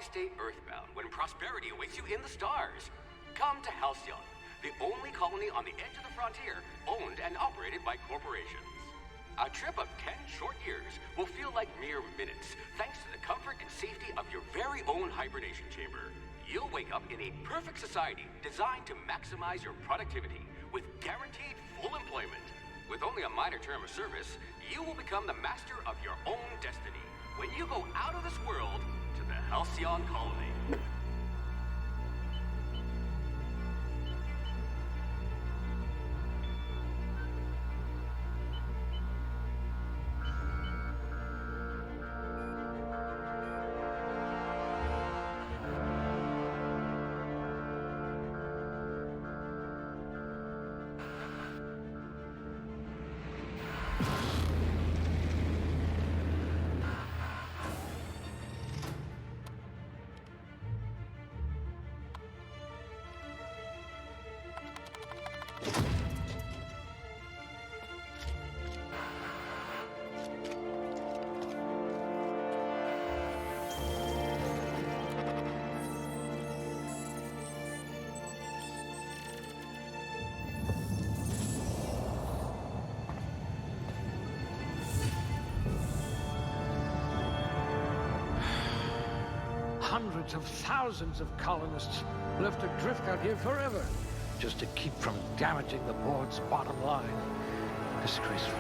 Why stay earthbound when prosperity awaits you in the stars? Come to Halcyon, the only colony on the edge of the frontier, owned and operated by corporations. A trip of 10 short years will feel like mere minutes, thanks to the comfort and safety of your very own hibernation chamber. You'll wake up in a perfect society designed to maximize your productivity with guaranteed full employment. With only a minor term of service, you will become the master of your own destiny when you go out of this world to the Halcyon colony. Hundreds of thousands of colonists left adrift out here forever, just to keep from damaging the board's bottom line. Disgraceful.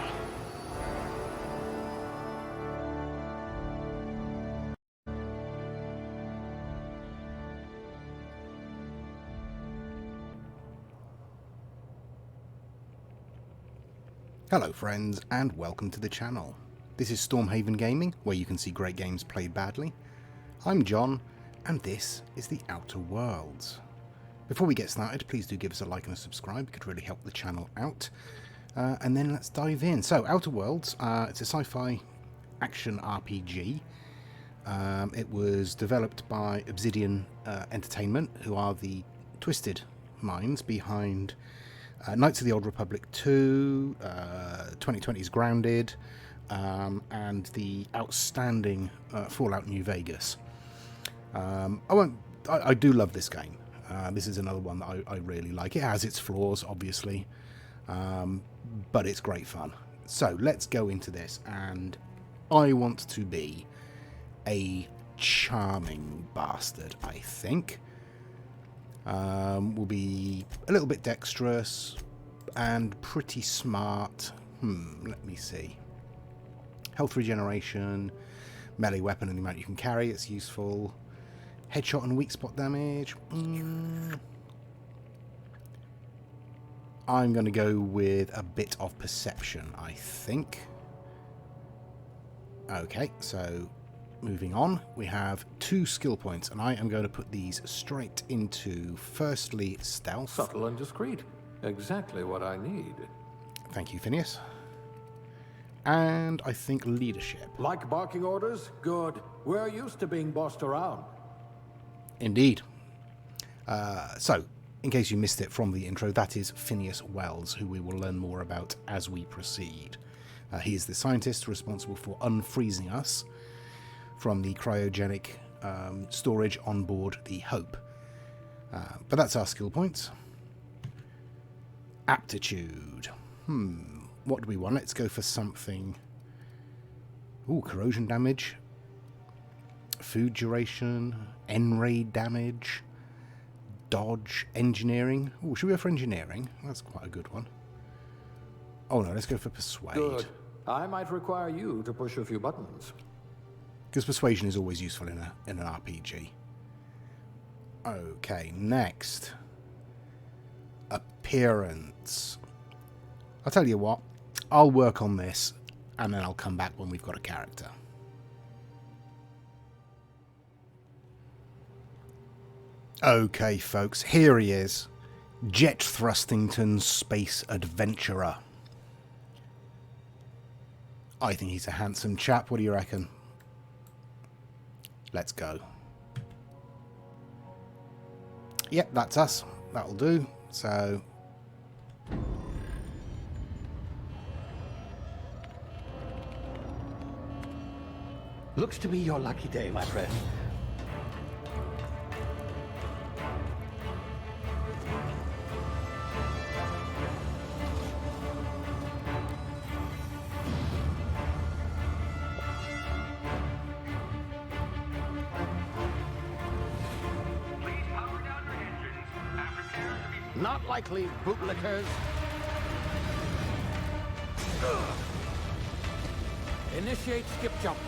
Hello friends, and welcome to the channel. This is Stormhaven Gaming, where you can see great games played badly. I'm John, and this is the Outer Worlds. Before we get started, please do give us a like and a subscribe. It could really help the channel out. And then let's dive in. So, Outer Worlds, it's a sci-fi action RPG. It was developed by Obsidian Entertainment, who are the twisted minds behind Knights of the Old Republic 2, 2020's Grounded, and the outstanding Fallout New Vegas. I do love this game. This is another one that I really like. It has its flaws, obviously, but it's great fun. So let's go into this, and I want to be a charming bastard, I think. We'll be a little bit dexterous and pretty smart. Let me see. Health regeneration, melee weapon and the amount you can carry, it's useful. Headshot and weak spot damage. I'm going to go with a bit of perception, I think. Okay, so moving on, we have 2 skill points, and I am going to put these straight into, firstly, stealth. Subtle and discreet. Exactly what I need. Thank you, Phineas. And I think leadership. Like barking orders? Good. We're used to being bossed around. Indeed. So, in case you missed it from the intro, that is Phineas Wells, who we will learn more about as we proceed. He is the scientist responsible for unfreezing us from the cryogenic storage on board the Hope. But that's our skill points. Aptitude. What do we want? Let's go for something. Ooh, corrosion damage. Food duration. N-raid damage. Dodge. Engineering. Ooh, should we go for engineering? That's quite a good one. Oh no, let's go for persuade. Good. I might require you to push a few buttons. Because persuasion is always useful in an RPG. Okay, next. Appearance. I'll tell you what. I'll work on this, and then I'll come back when we've got a character. Okay, folks, here he is. Jet Thrustington, Space Adventurer. I think he's a handsome chap. What do you reckon? Let's go. Yep, that's us. That'll do. So... Looks to be your lucky day, my friend. Not likely, bootlickers. Initiate skip jump.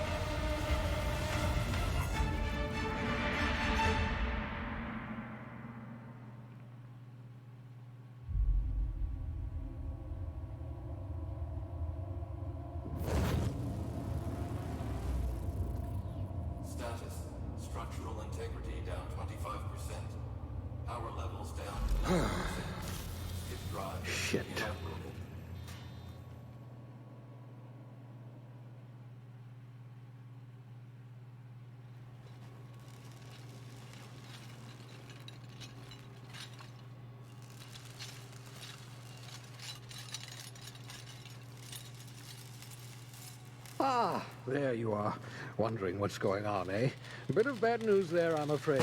Status. Structural integrity down 25%. Power levels down 11%. Skip drive. Shit. Inoperable. Ah, there you are. Wondering what's going on, eh? Bit of bad news there, I'm afraid.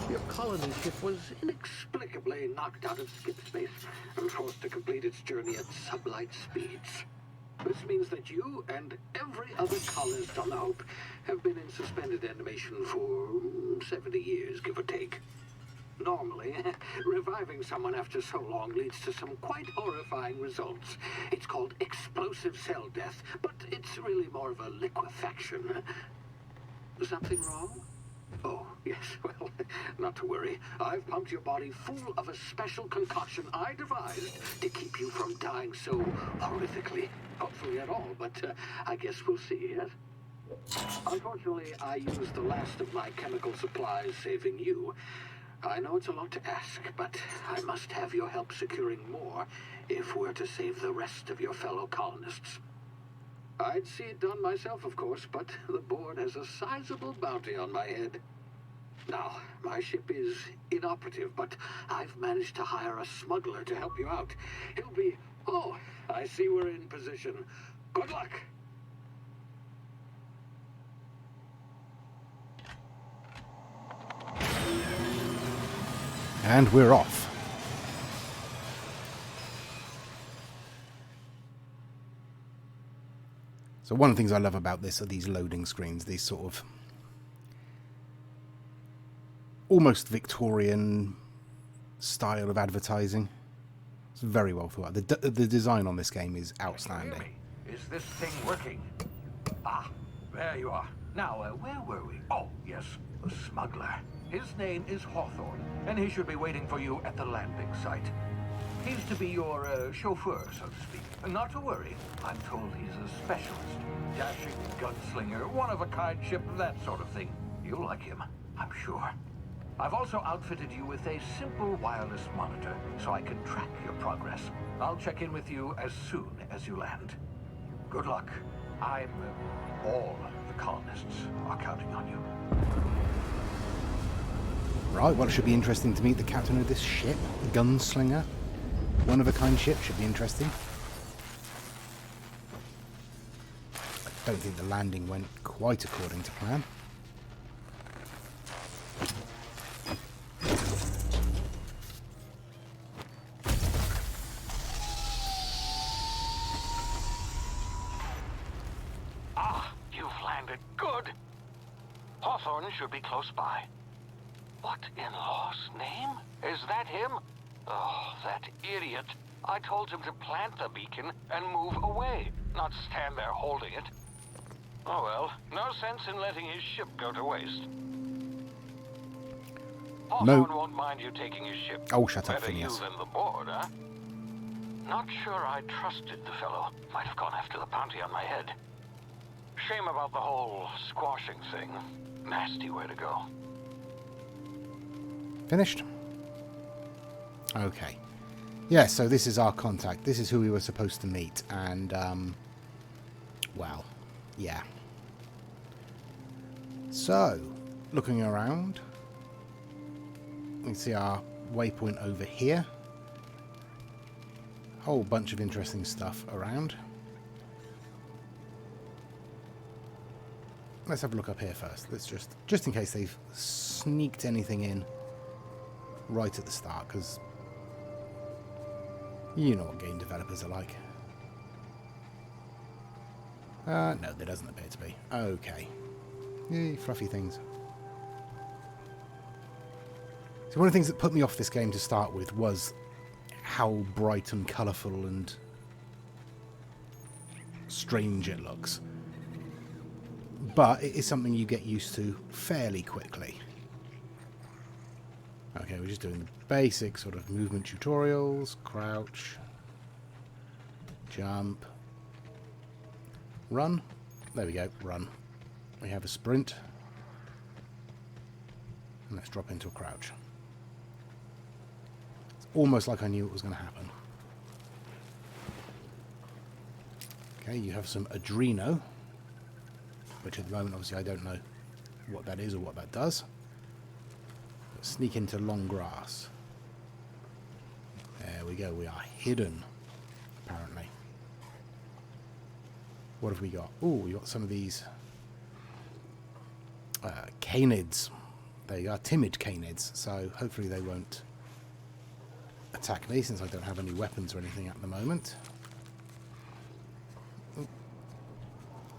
Your colony ship was inexplicably knocked out of skip space and forced to complete its journey at sublight speeds. This means that you and every other colonist on the Hope have been in suspended animation for 70 years, give or take. Normally, reviving someone after so long leads to some quite horrifying results. It's called explosive cell death, but it's really more of a liquefaction. Something wrong? Oh, yes, well, not to worry. I've pumped your body full of a special concoction I devised to keep you from dying so horrifically. Hopefully at all, but I guess we'll see, yes? Unfortunately, I used the last of my chemical supplies saving you. I know it's a lot to ask, but I must have your help securing more if we're to save the rest of your fellow colonists. I'd see it done myself, of course, but the board has a sizable bounty on my head. Now, my ship is inoperative, but I've managed to hire a smuggler to help you out. He'll be... Oh, I see we're in position. Good luck! And we're off. So one of the things I love about this are these loading screens, these sort of almost Victorian style of advertising. It's very well thought out. The design on this game is outstanding. Is this thing working? Ah, there you are. Now, where were we? Oh, yes, the smuggler. His name is Hawthorne, and he should be waiting for you at the landing site. He's to be your chauffeur, so to speak. Not to worry, I'm told he's a specialist. Dashing gunslinger, one-of-a-kind ship, that sort of thing. You'll like him, I'm sure. I've also outfitted you with a simple wireless monitor, so I can track your progress. I'll check in with you as soon as you land. Good luck. All the colonists are counting on you. Right, well, it should be interesting to meet the captain of this ship, the gunslinger. One-of-a-kind ship should be interesting. I don't think the landing went quite according to plan. Ah, you've landed good. Hawthorne should be close by. What in law's name? Is that him? Oh, that idiot. I told him to plant the beacon and move away, not stand there holding it. Oh well, no sense in letting his ship go to waste. Hawthorne won't mind you taking his ship. Oh, shut up, Better you Phineas. than the board, huh? Not sure I trusted the fellow. Might have gone after the bounty on my head. Shame about the whole squashing thing. Nasty way to go. Finished? Okay. Yeah, so this is our contact. This is who we were supposed to meet. And, well, yeah. So, looking around, we can see our waypoint over here. Whole bunch of interesting stuff around. Let's have a look up here first. Let's just in case they've sneaked anything in right at the start, because you know what game developers are like. No, there doesn't appear to be. Okay. Yay, fluffy things. So one of the things that put me off this game to start with was how bright and colourful and strange it looks. But it is something you get used to fairly quickly. Okay, we're just doing the basic sort of movement tutorials. Crouch. Jump. Run. There we go, run. We have a sprint. And let's drop into a crouch. It's almost like I knew it was going to happen. Okay, you have some Adreno, which at the moment obviously I don't know what that is or what that does. But sneak into long grass. There we go, we are hidden, apparently. What have we got? Oh, we got some of these canids. They are timid canids, so hopefully they won't attack me since I don't have any weapons or anything at the moment. Ooh.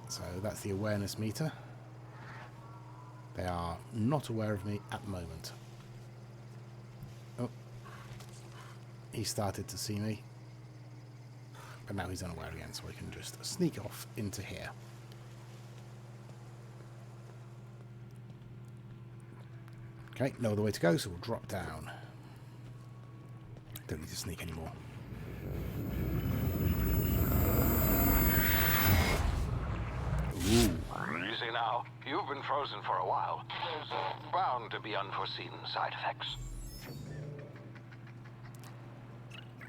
So that's the awareness meter. They are not aware of me at the moment. Oh, he started to see me. But now he's unaware again, so I can just sneak off into here. Okay, no other way to go, so we'll drop down. Don't need to sneak anymore. Ooh. Easy now. You've been frozen for a while. There's bound to be unforeseen side effects.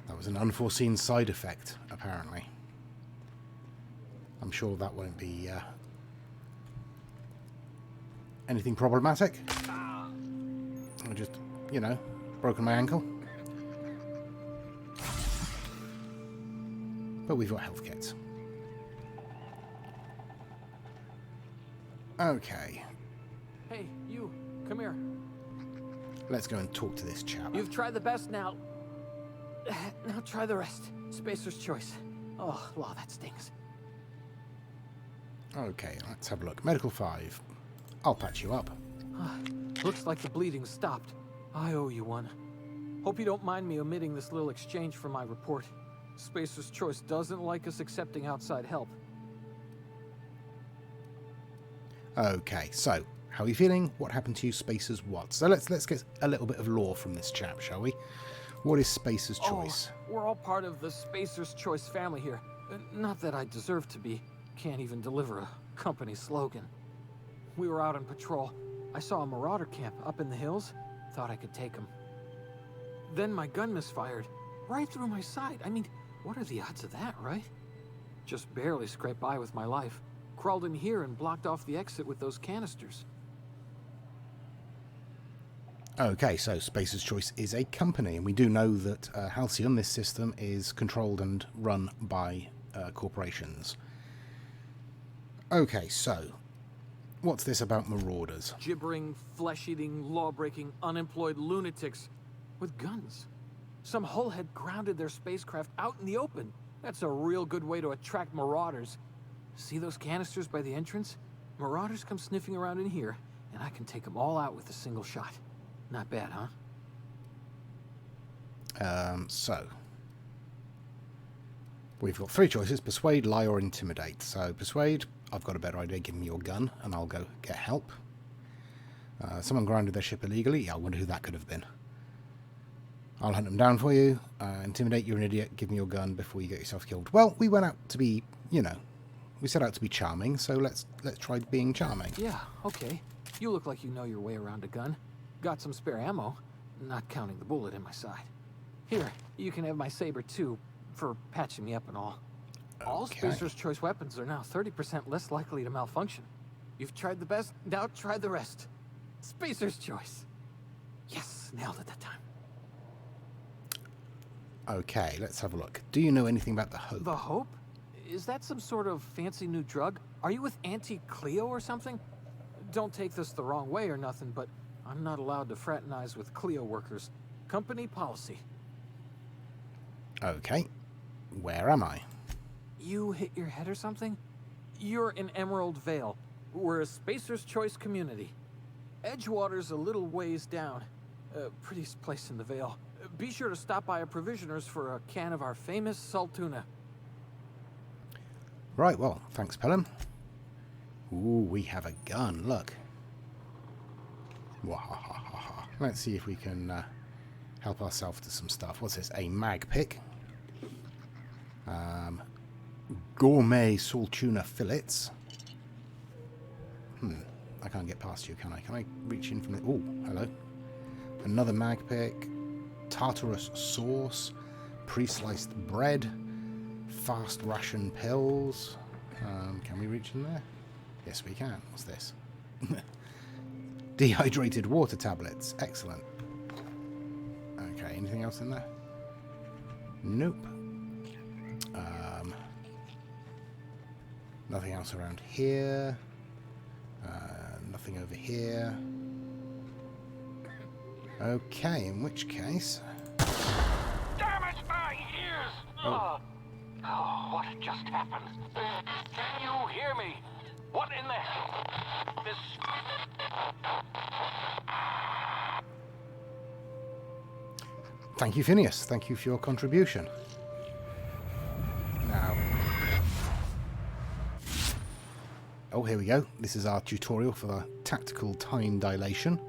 That was an unforeseen side effect, apparently. I'm sure that won't be anything problematic. I just, you know, broken my ankle. But we've got health kits. Okay. Hey, you, come here. Let's go and talk to this chap. You've tried the best now. Now try the rest. Spacer's choice. Oh, law, that stings. Okay, let's have a look. Medical 5. I'll patch you up. Looks like the bleeding stopped. I owe you one. Hope you don't mind me omitting this little exchange from my report. Spacer's choice doesn't like us accepting outside help. Okay, so how are you feeling? What happened to you? Spacer's what? So let's get a little bit of lore from this chap, shall we? What is Spacer's choice? Oh, we're all part of the Spacer's Choice family here. Not that I deserve to be. Can't even deliver a company slogan. We were out on patrol. I saw a marauder camp up in the hills. Thought I could take him. Then my gun misfired. Right through my side. I mean, what are the odds of that, right? Just barely scraped by with my life. Crawled in here and blocked off the exit with those canisters. Okay, so Spacer's Choice is a company, and we do know that Halcyon, this system, is controlled and run by corporations. Okay, so what's this about marauders? Gibbering, flesh-eating, law-breaking, unemployed lunatics with guns. Some hullhead grounded their spacecraft out in the open. That's a real good way to attract marauders. See those canisters by the entrance? Marauders come sniffing around in here, and I can take them all out with a single shot. Not bad, huh? So we've got 3 choices: persuade, lie, or intimidate. So persuade, I've got a better idea. Give me your gun, and I'll go get help. Someone grounded their ship illegally. Yeah, I wonder who that could have been. I'll hunt them down for you. Intimidate, you're an idiot. Give me your gun before you get yourself killed. Well, we went out to be, you know, we set out to be charming, so let's try being charming. Yeah, okay. You look like you know your way around a gun. Got some spare ammo, not counting the bullet in my side. Here, you can have my saber too, for patching me up and all. Okay. All Spacer's Choice weapons are now 30% less likely to malfunction. You've tried the best, now try the rest. Spacer's Choice. Yes, nailed it that time. Okay, let's have a look. Do you know anything about the Hope? The Hope? Is that some sort of fancy new drug? Are you with Auntie Cleo or something? Don't take this the wrong way or nothing, but I'm not allowed to fraternize with Cleo workers. Company policy. Okay. Where am I? You hit your head or something? You're in Emerald Vale. We're a Spacer's Choice community. Edgewater's a little ways down. Prettiest place in the Vale. Be sure to stop by a provisioner's for a can of our famous salt tuna. Right, well, thanks, Pelham. Ooh, we have a gun, look. Wahahaha. Let's see if we can help ourselves to some stuff. What's this? A mag pick. Gourmet salt tuna fillets. I can't get past you, can I? Can I reach in from the... Oh, hello. Another mag pick. Tartarus sauce. Pre-sliced bread. Fast ration pills. Can we reach in there? Yes, we can. What's this? Dehydrated water tablets. Excellent. Okay, anything else in there? Nope. Nothing else around here. Nothing over here. Okay, in which case... Damn it, my ears! Oh, what just happened? Can you hear me? What in the hell? This... Thank you, Phineas. Thank you for your contribution. Now... Oh, here we go. This is our tutorial for the tactical time dilation.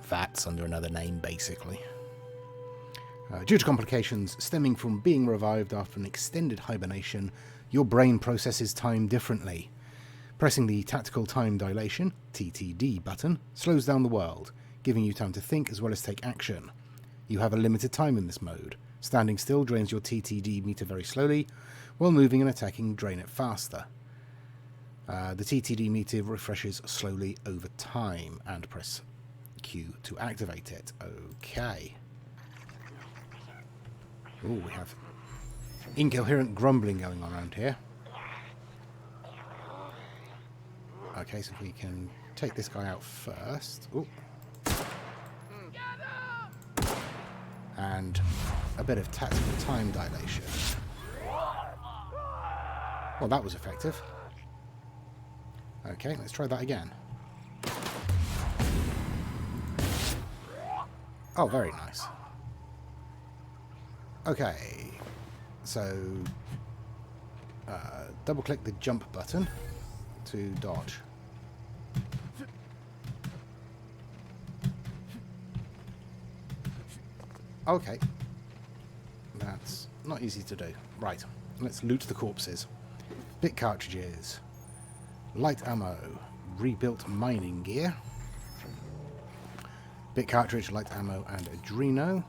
That's under another name, basically. Due to complications stemming from being revived after an extended hibernation, your brain processes time differently. Pressing the Tactical Time Dilation, TTD button, slows down the world, giving you time to think as well as take action. You have a limited time in this mode. Standing still drains your TTD meter very slowly, while moving and attacking drain it faster. The TTD meter refreshes slowly over time, and press Q to activate it. Okay. Oh, we have incoherent grumbling going on around here. Okay, so if we can take this guy out first. Ooh. And a bit of tactical time dilation. Well, that was effective. Okay, let's try that again. Oh, very nice. Okay, so double click the jump button to dodge. Okay, that's not easy to do. Right, let's loot the corpses. Bit cartridges, light ammo, rebuilt mining gear, bit cartridge, light ammo, and adreno.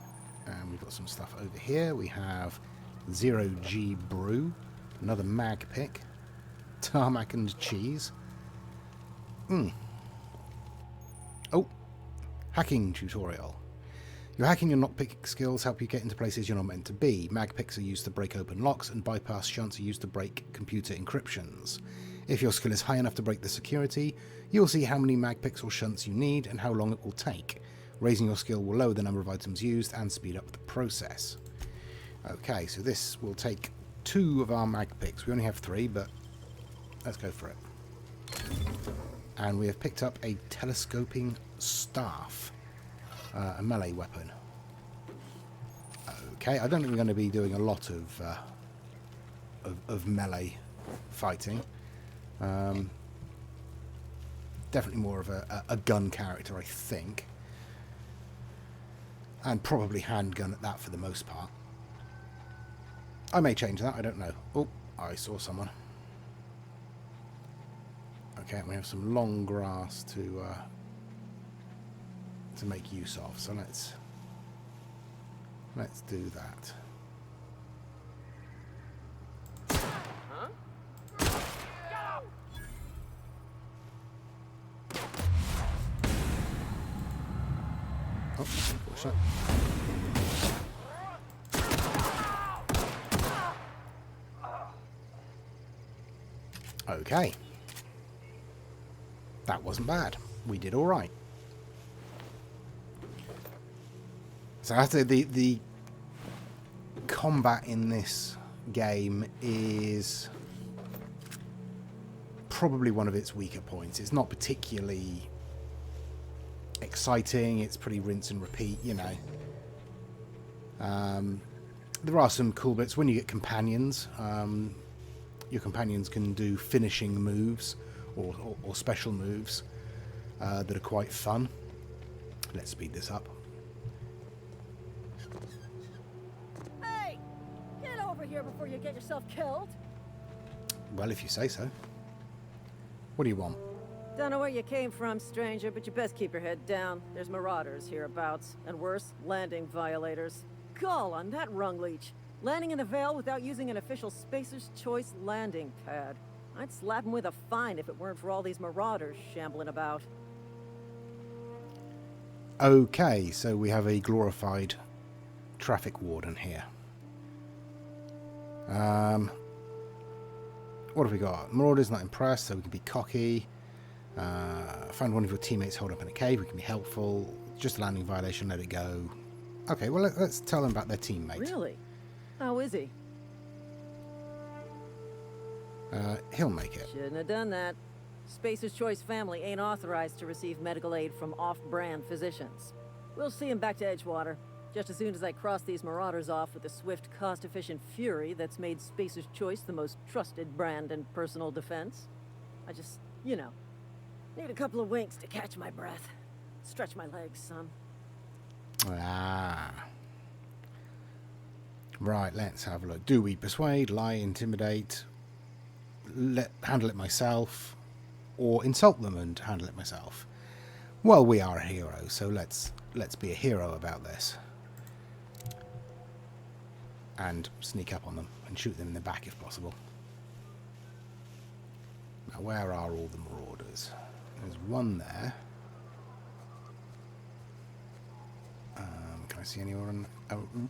And we've got some stuff over here. We have 0G brew, another mag pick, tarmac and cheese. Oh, hacking tutorial. Your hacking and lockpick skills help you get into places you're not meant to be. Mag picks are used to break open locks, and bypass shunts are used to break computer encryptions. If your skill is high enough to break the security, you'll see how many mag picks or shunts you need and how long it will take. Raising your skill will lower the number of items used and speed up the process. Okay, so this will take 2 of our mag picks. We only have 3, but let's go for it. And we have picked up a telescoping staff, a melee weapon. Okay, I don't think we're going to be doing a lot of melee fighting. Definitely more of a gun character, I think. And probably handgun at that for the most part. I may change that, I don't know. Oh, I saw someone. Okay, we have some long grass to make use of, so let's do that. Oh, unfortunate. Okay. That wasn't bad. We did all right. So I have to, the combat in this game is probably one of its weaker points. It's not particularly exciting. It's pretty rinse and repeat, you know. There are some cool bits. When you get companions, your companions can do finishing moves or special moves that are quite fun. Let's speed this up. Hey! Get over here before you get yourself killed. Well, if you say so. What do you want? Don't know where you came from, stranger, but you best keep your head down. There's marauders hereabouts, and worse, landing violators. Gall on that rung leech. Landing in the Vale without using an official Spacer's Choice landing pad. I'd slap him with a fine if it weren't for all these marauders shambling about. Okay, so we have a glorified traffic warden here. What have we got? Marauders not impressed, so we can be cocky. Find one of your teammates holed up in a cave, we can be helpful. Just a landing violation, let it go. Okay, well, let's tell them about their teammate. Really? How is he? He'll make it. Shouldn't have done that. Spacer's Choice family ain't authorized to receive medical aid from off-brand physicians. We'll see him back to Edgewater, just as soon as I cross these marauders off with the swift, cost-efficient fury that's made Spacer's Choice the most trusted brand in personal defense. I just, you know, need a couple of winks to catch my breath. Stretch my legs, son. Ah. Right, let's have a look. Do we persuade, lie, intimidate, handle it myself, or insult them and handle it myself? Well, we are a hero, so let's be a hero about this. And sneak up on them and shoot them in the back if possible. Now, where are all the marauders? There's one there. Can I see anyone?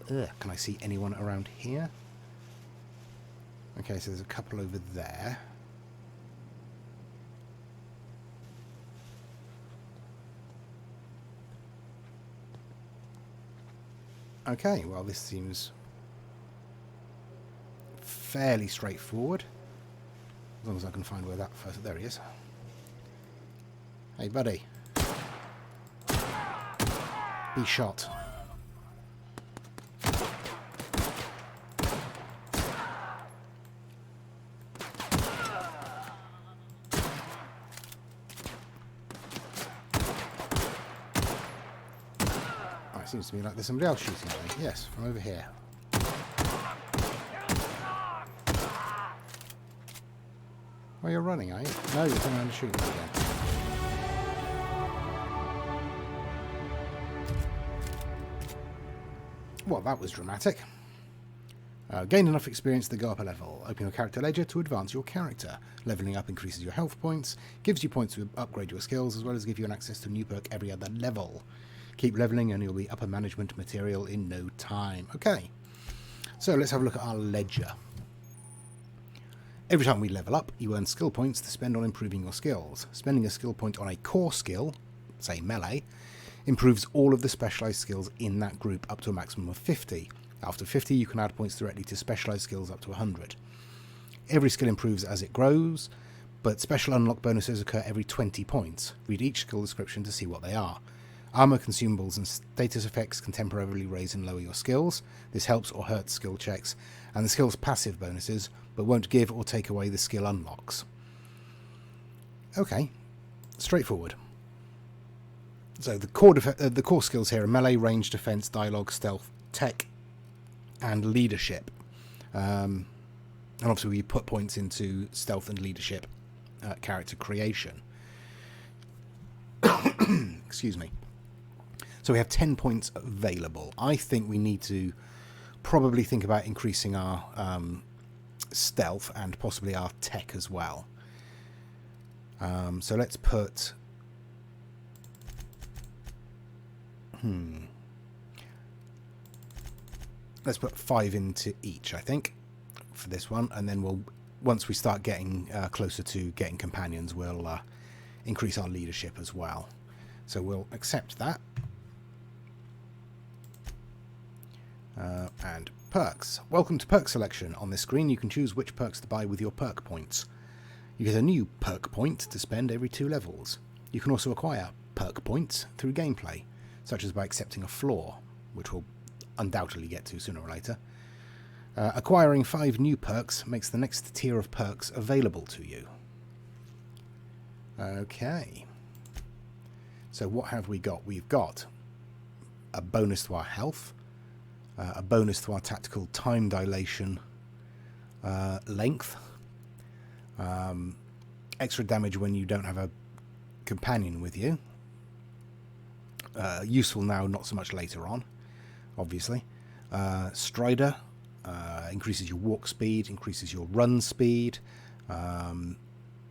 Can I see anyone around here? Okay, so there's a couple over there. Okay, well, this seems fairly straightforward. As long as I can find where that first... There he is. Hey, buddy. Be shot. It seems to me like there's somebody else shooting at me. Yes, from over here. Well, you're running, are you? No, you're turning around and shooting me again. Well, that was dramatic. Gain enough experience to go up a level. Open your character ledger to advance your character. Leveling up increases your health points, gives you points to upgrade your skills, as well as give you an access to a new perk every other level. Keep leveling and you'll be upper management material in no time. Okay, so let's have a look at our ledger. Every time we level up, you earn skill points to spend on improving your skills. Spending a skill point on a core skill, say melee, improves all of the specialised skills in that group up to a maximum of 50. After 50, you can add points directly to specialised skills up to 100. Every skill improves as it grows, but special unlock bonuses occur every 20 points. Read each skill description to see what they are. Armor, consumables, and status effects can temporarily raise and lower your skills. This helps or hurts skill checks, and the skill's passive bonuses, but won't give or take away the skill unlocks. Okay, straightforward. So the core skills here are melee, range, defense, dialogue, stealth, tech, and leadership. And obviously we put points into stealth and leadership character creation. Excuse me. So we have 10 points available. I think we need to probably think about increasing our stealth and possibly our tech as well. So let's put... Let's put 5 into each, I think, for this one. And then we'll, once we start getting closer to getting companions, we'll increase our leadership as well. So we'll accept that. And perks. Welcome to perk selection. On this screen you can choose which perks to buy with your perk points. You get a new perk point to spend every 2 levels. You can also acquire perk points through gameplay, such as by accepting a flaw, which will undoubtedly get to sooner or later. Acquiring 5 new perks makes the next tier of perks available to you. Okay. So what have we got? We've got a bonus to our health, a bonus to our tactical time dilation length, extra damage when you don't have a companion with you. Useful now, not so much later on, obviously. Strider increases your walk speed, increases your run speed.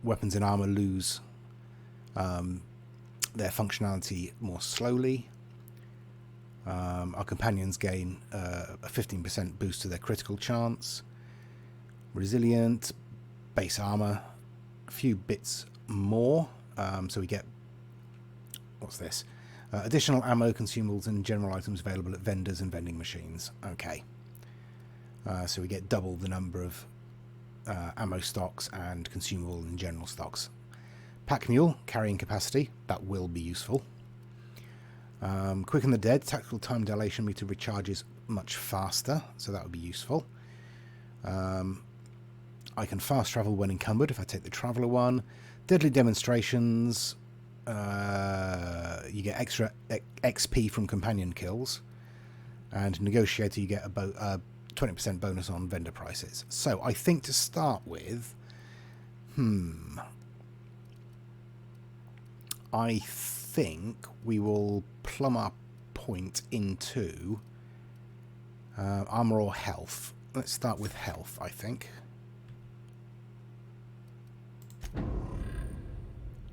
Weapons and armor lose their functionality more slowly. Our companions gain a 15% boost to their critical chance. Resilient, base armor, a few bits more. So we get, what's this? Additional ammo, consumables, and general items available at vendors and vending machines. Okay. So we get double the number of ammo stocks and consumable and general stocks. Pack mule, carrying capacity, that will be useful. Quicken the Dead, tactical time dilation meter recharges much faster, so that would be useful. I can fast travel when encumbered if I take the Traveller one. Deadly Demonstrations, you get extra XP from companion kills. And Negotiator, you get a 20% bonus on vendor prices. So I think to start with, I think we will plumb our point into armor or health. Let's start with health, I think.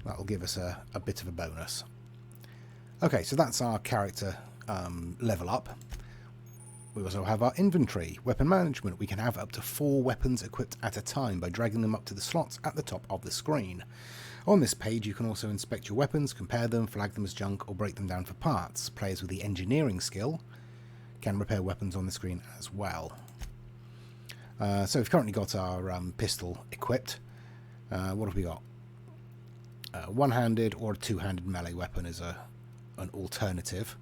That'll give us a bit of a bonus. Okay, so that's our character level up. We also have our inventory. Weapon management. We can have up to 4 weapons equipped at a time by dragging them up to the slots at the top of the screen. On this page, you can also inspect your weapons, compare them, flag them as junk, or break them down for parts. Players with the engineering skill can repair weapons on the screen as well. So we've currently got our pistol equipped. What have we got? One-handed or a two-handed melee weapon is an alternative.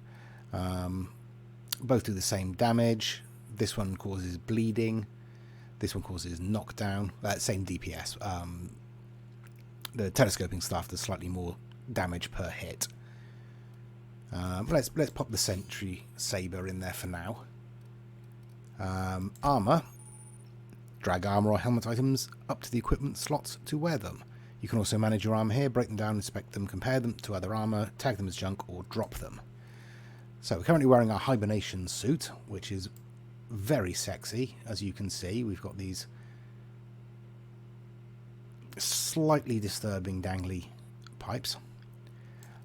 Both do the same damage. This one causes bleeding. This one causes knockdown. Same DPS. The telescoping staff does slightly more damage per hit. Let's pop the sentry saber in there for now. Armor. Drag armor or helmet items up to the equipment slots to wear them. You can also manage your armor here, break them down, inspect them, compare them to other armor, tag them as junk, or drop them. So we're currently wearing our hibernation suit, which is very sexy, as you can see. We've got these slightly disturbing dangly pipes.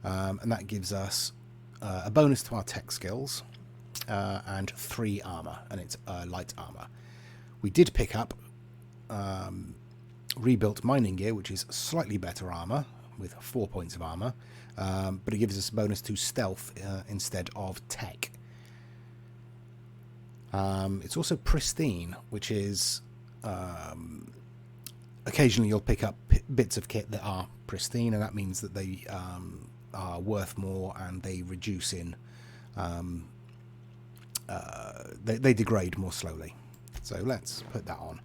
And that gives us a bonus to our tech skills and 3 armor, and it's light armor. We did pick up rebuilt mining gear, which is slightly better armor, with 4 points of armor, but it gives us a bonus to stealth instead of tech. It's also pristine, which is occasionally you'll pick up bits of kit that are pristine, and that means that they are worth more and they reduce in they degrade more slowly. So let's put that on.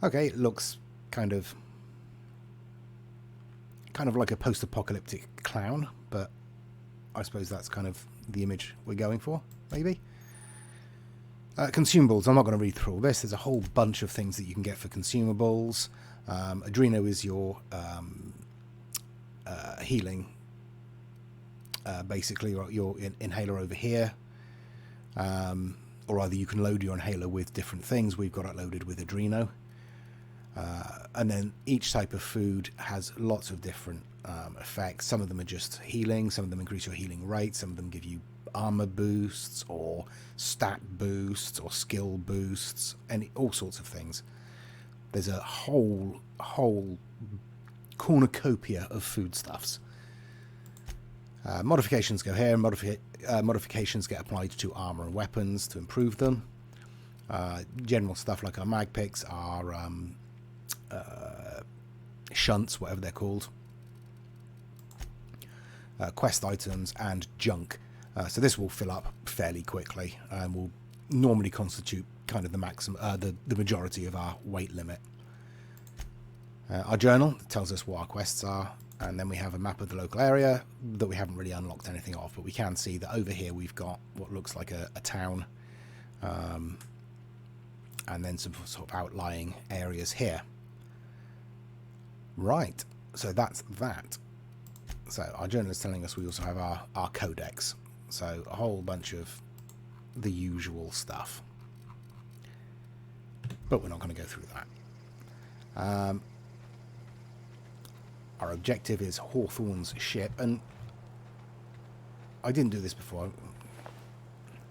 Okay, it looks kind of like a post-apocalyptic clown, but I suppose that's kind of the image we're going for, maybe. Consumables, I'm not going to read through all this. There's a whole bunch of things that you can get for consumables. Adreno is your healing, basically, or your inhaler over here. Or either you can load your inhaler with different things. We've got it loaded with Adreno. And then each type of food has lots of different effects. Some of them are just healing, some of them increase your healing rate, some of them give you armor boosts or stat boosts or skill boosts, and all sorts of things. There's a whole cornucopia of foodstuffs. Modifications go here. Modifications get applied to armor and weapons to improve them. General stuff like our mag picks, our shunts, whatever they're called. Quest items and junk. So this will fill up fairly quickly and will normally constitute kind of the maximum, the majority of our weight limit. Our journal tells us what our quests are, and then we have a map of the local area that we haven't really unlocked anything of, but we can see that over here we've got what looks like a town, and then some sort of outlying areas here. Right, so that's that. So our journal is telling us we also have our codex, so a whole bunch of the usual stuff, but we're not going to go through that. Our objective is Hawthorne's ship, and I didn't do this before. I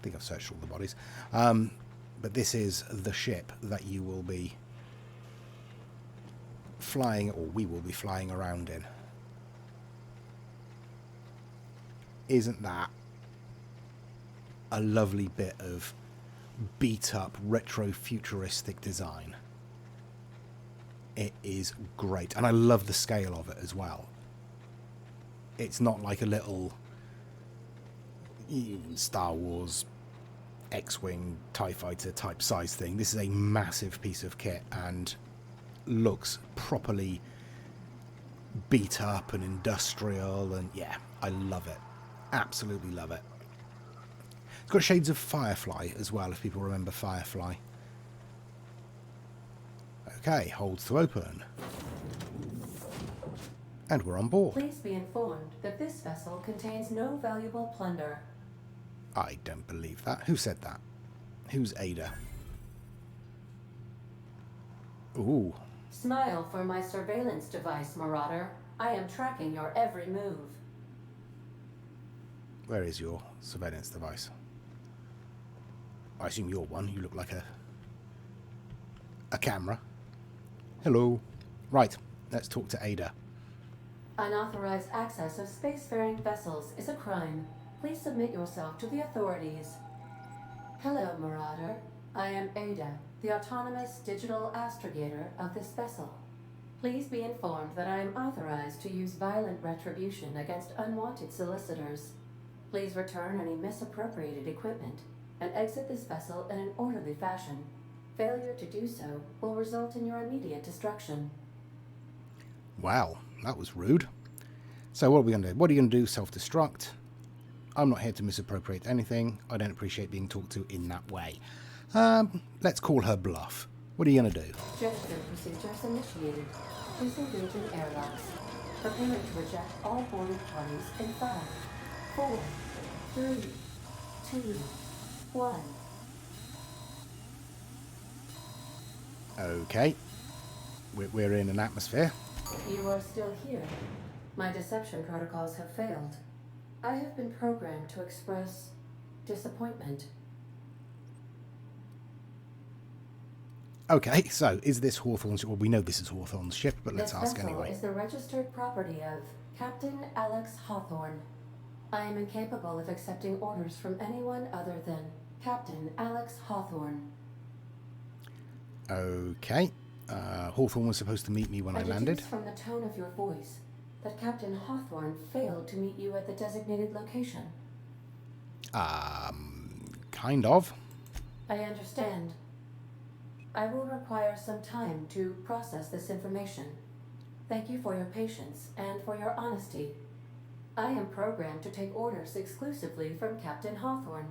think I've searched all the bodies, but this is the ship that you will be flying, or we will be flying around in. Isn't that a lovely bit of beat up retro futuristic design? It is great, and I love the scale of it as well. It's not like a little Star Wars X-Wing TIE Fighter type size thing. This is a massive piece of kit and looks properly beat up and industrial, and yeah, I love it. Absolutely love it. It's got shades of Firefly as well, if people remember Firefly. Okay, holds to open. And we're on board. Please be informed that this vessel contains no valuable plunder. I don't believe that. Who said that? Who's Ada? Ooh. Smile for my surveillance device, Marauder. I am tracking your every move. Where is your surveillance device? I assume you're one. You look like a camera. Hello. Right, let's talk to Ada. Unauthorized access of spacefaring vessels is a crime. Please submit yourself to the authorities. Hello, Marauder. I am Ada, the autonomous digital astrogator of this vessel. Please be informed that I am authorized to use violent retribution against unwanted solicitors. Please return any misappropriated equipment and exit this vessel in an orderly fashion. Failure to do so will result in your immediate destruction. Wow, that was rude. So what are we going to do? What are you going to do? Self-destruct? I'm not here to misappropriate anything. I don't appreciate being talked to in that way. Let's call her bluff. What are you going to do? Gesture procedures initiated. Disengaging airlocks. Preparing to reject all boarding parties in 5, 4, 3, 2, 1. Okay. We're in an atmosphere. You are still here. My deception protocols have failed. I have been programmed to express disappointment. Okay, so is this Hawthorne's? Well, we know this is Hawthorne's ship, but let's ask anyway. This vessel is the registered property of Captain Alex Hawthorne. I am incapable of accepting orders from anyone other than Captain Alex Hawthorne. Okay. Hawthorne was supposed to meet me when I landed. deduce from the tone of your voice that Captain Hawthorne failed to meet you at the designated location. Kind of. I understand. I will require some time to process this information. Thank you for your patience and for your honesty. I am programmed to take orders exclusively from Captain Hawthorne.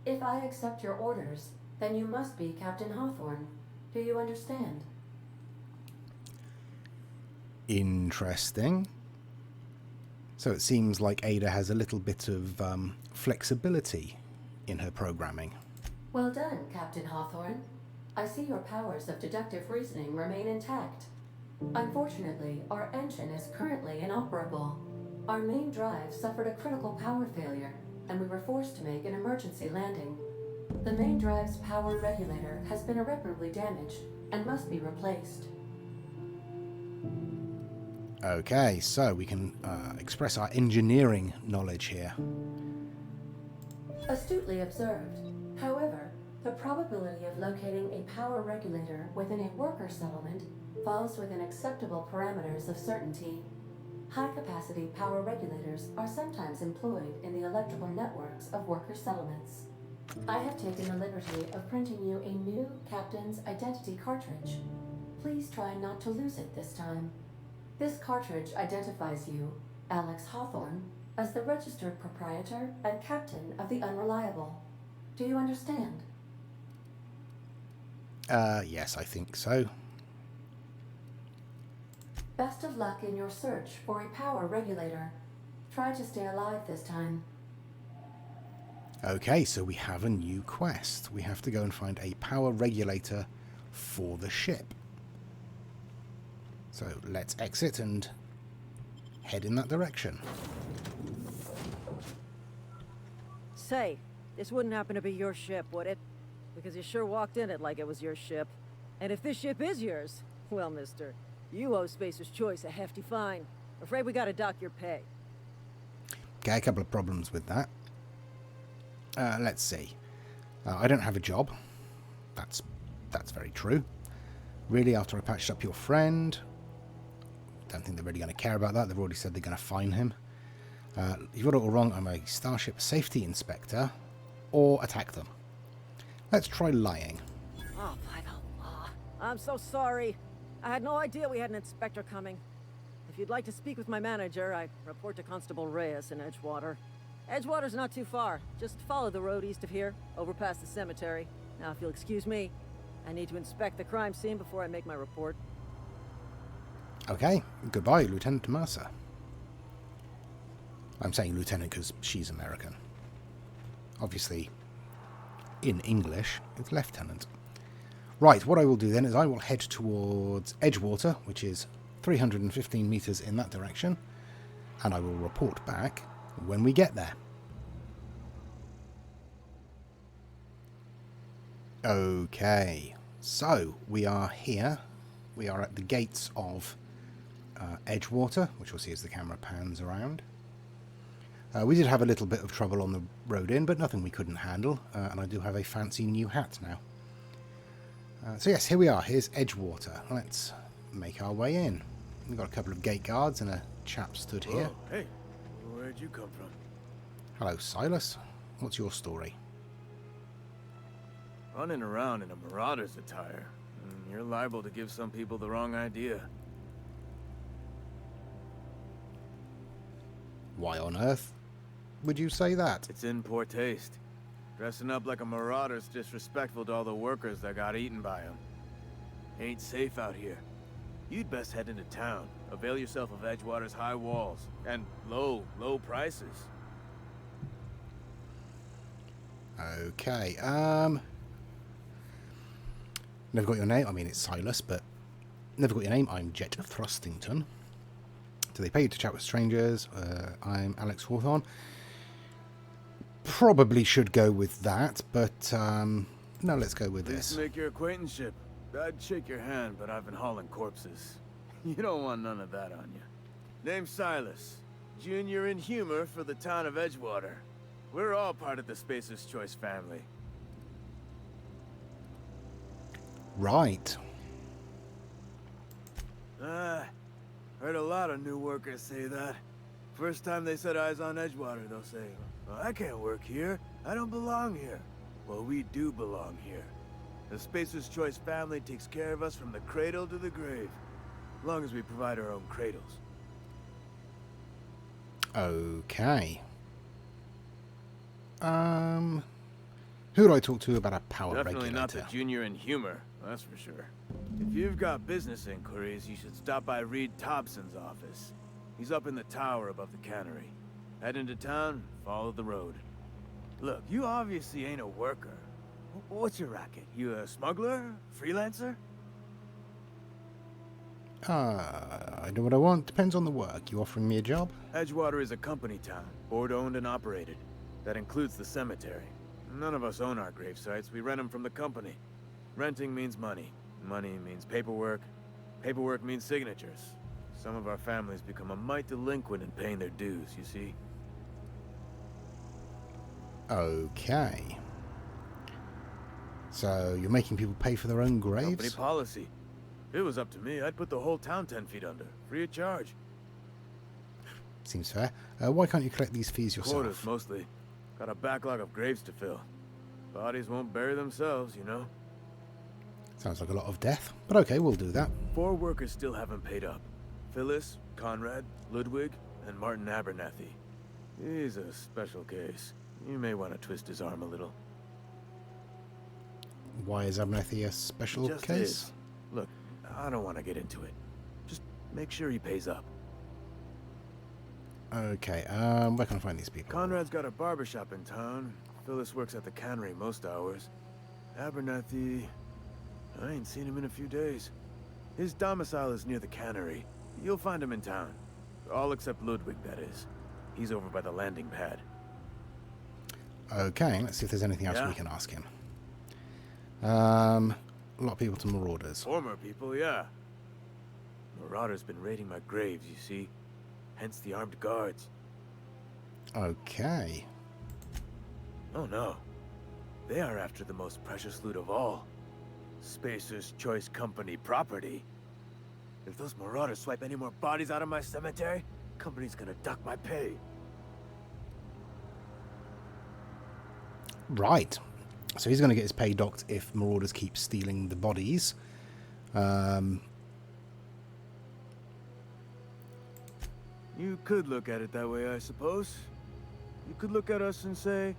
If I accept your orders, then you must be Captain Hawthorne. Do you understand? Interesting. So it seems like Ada has a little bit of flexibility in her programming. Well done, Captain Hawthorne. I see your powers of deductive reasoning remain intact. Unfortunately, our engine is currently inoperable. Our main drive suffered a critical power failure, and we were forced to make an emergency landing. The main drive's power regulator has been irreparably damaged and must be replaced. Okay, so we can express our engineering knowledge here. Astutely observed. However, the probability of locating a power regulator within a worker settlement falls within acceptable parameters of certainty. High-capacity power regulators are sometimes employed in the electrical networks of worker settlements. I have taken the liberty of printing you a new Captain's Identity cartridge. Please try not to lose it this time. This cartridge identifies you, Alex Hawthorne, as the registered proprietor and captain of the Unreliable. Do you understand? Yes, I think so. Best of luck in your search for a power regulator. Try to stay alive this time. Okay, so we have a new quest. We have to go and find a power regulator for the ship. So let's exit and head in that direction. Say, this wouldn't happen to be your ship, would it? Because you sure walked in it like it was your ship. And if this ship is yours, well, mister, you owe Spacer's Choice a hefty fine. Afraid we gotta dock your pay. Okay, a couple of problems with that. Let's see. I don't have a job. That's very true. Really, after I patched up your friend, don't think they're really going to care about that. They've already said they're going to fine him. You've got it all wrong. I'm a Starship Safety Inspector, or attack them. Let's try lying. Oh, by the law. I'm so sorry. I had no idea we had an inspector coming. If you'd like to speak with my manager, I report to Constable Reyes in Edgewater. Edgewater's not too far. Just follow the road east of here, over past the cemetery. Now, if you'll excuse me, I need to inspect the crime scene before I make my report. Okay, goodbye, Lieutenant Mercer. I'm saying Lieutenant because she's American. Obviously, in English, it's Lieutenant. Right, what I will do then is I will head towards Edgewater, which is 315 meters in that direction, and I will report back when we get there. Okay, so we are here. We are at the gates of Edgewater, which we'll see as the camera pans around. We did have a little bit of trouble on the road in, but nothing we couldn't handle, and I do have a fancy new hat now. So yes, here we are. Here's Edgewater. Let's make our way in. We've got a couple of gate guards and a chap stood here. Oh, hey, where'd you come from? Hello, Silas. What's your story? Running around in a marauder's attire. You're liable to give some people the wrong idea. Why on earth would you say that? It's in poor taste. Dressing up like a marauder's disrespectful to all the workers that got eaten by them. Ain't safe out here. You'd best head into town. Avail yourself of Edgewater's high walls and low prices. Okay, never got your name. I mean, it's Silas, but never got your name. I'm Jet Thrustington. Do they pay you to chat with strangers? I'm Alex Hawthorne. Probably should go with that, but no, let's go with this. Make your acquaintanceship. I'd shake your hand, but I've been hauling corpses. You don't want none of that on you. Name's Silas, junior in humor for the town of Edgewater. We're all part of the Spacer's Choice family. Right. Heard a lot of new workers say that. First time they set eyes on Edgewater, they'll say, well, I can't work here. I don't belong here. Well, we do belong here. The Spacer's Choice family takes care of us from the cradle to the grave. As long as we provide our own cradles. Okay. Who do I talk to about a power Definitely regulator? not the junior in humor, that's for sure. If you've got business inquiries, you should stop by Reed Thompson's office. He's up in the tower above the cannery. Head into town, follow the road. Look, you obviously ain't a worker. What's your racket? You a smuggler? Freelancer? I do what I want. Depends on the work. You offering me a job? Edgewater is a company town, board-owned and operated. That includes the cemetery. None of us own our grave sites. We rent them from the company. Renting means money. Money means paperwork. Paperwork means signatures. Some of our families become a mite delinquent in paying their dues, you see. Okay. So, you're making people pay for their own graves? Company policy. If it was up to me, I'd put the whole town 10 feet under, free of charge. Seems fair. Why can't you collect these fees yourself? Quotas, mostly. Got a backlog of graves to fill. Bodies won't bury themselves, you know? Sounds like a lot of death, but okay, we'll do that. 4 workers still haven't paid up. Phyllis, Conrad, Ludwig, and Martin Abernathy. He's a special case. You may want to twist his arm a little. Why is Abernathy a special Just case? is. Look, I don't want to get into it. Just make sure he pays up. Okay, where can I find these people? Conrad's got a barbershop in town. Phyllis works at the cannery most hours. Abernathy... I ain't seen him in a few days. His domicile is near the cannery. You'll find him in town. All except Ludwig, that is. He's over by the landing pad. Okay, let's see if there's anything else we can ask him. A lot of people to Marauders. Former people, yeah. Marauders been raiding my graves, you see. Hence the armed guards. Okay. Oh no. They are after the most precious loot of all. Spacer's Choice Company property. If those Marauders swipe any more bodies out of my cemetery, company's gonna duck my pay. Right. So he's going to get his pay docked if Marauders keep stealing the bodies. You could look at it that way, I suppose. You could look at us and say,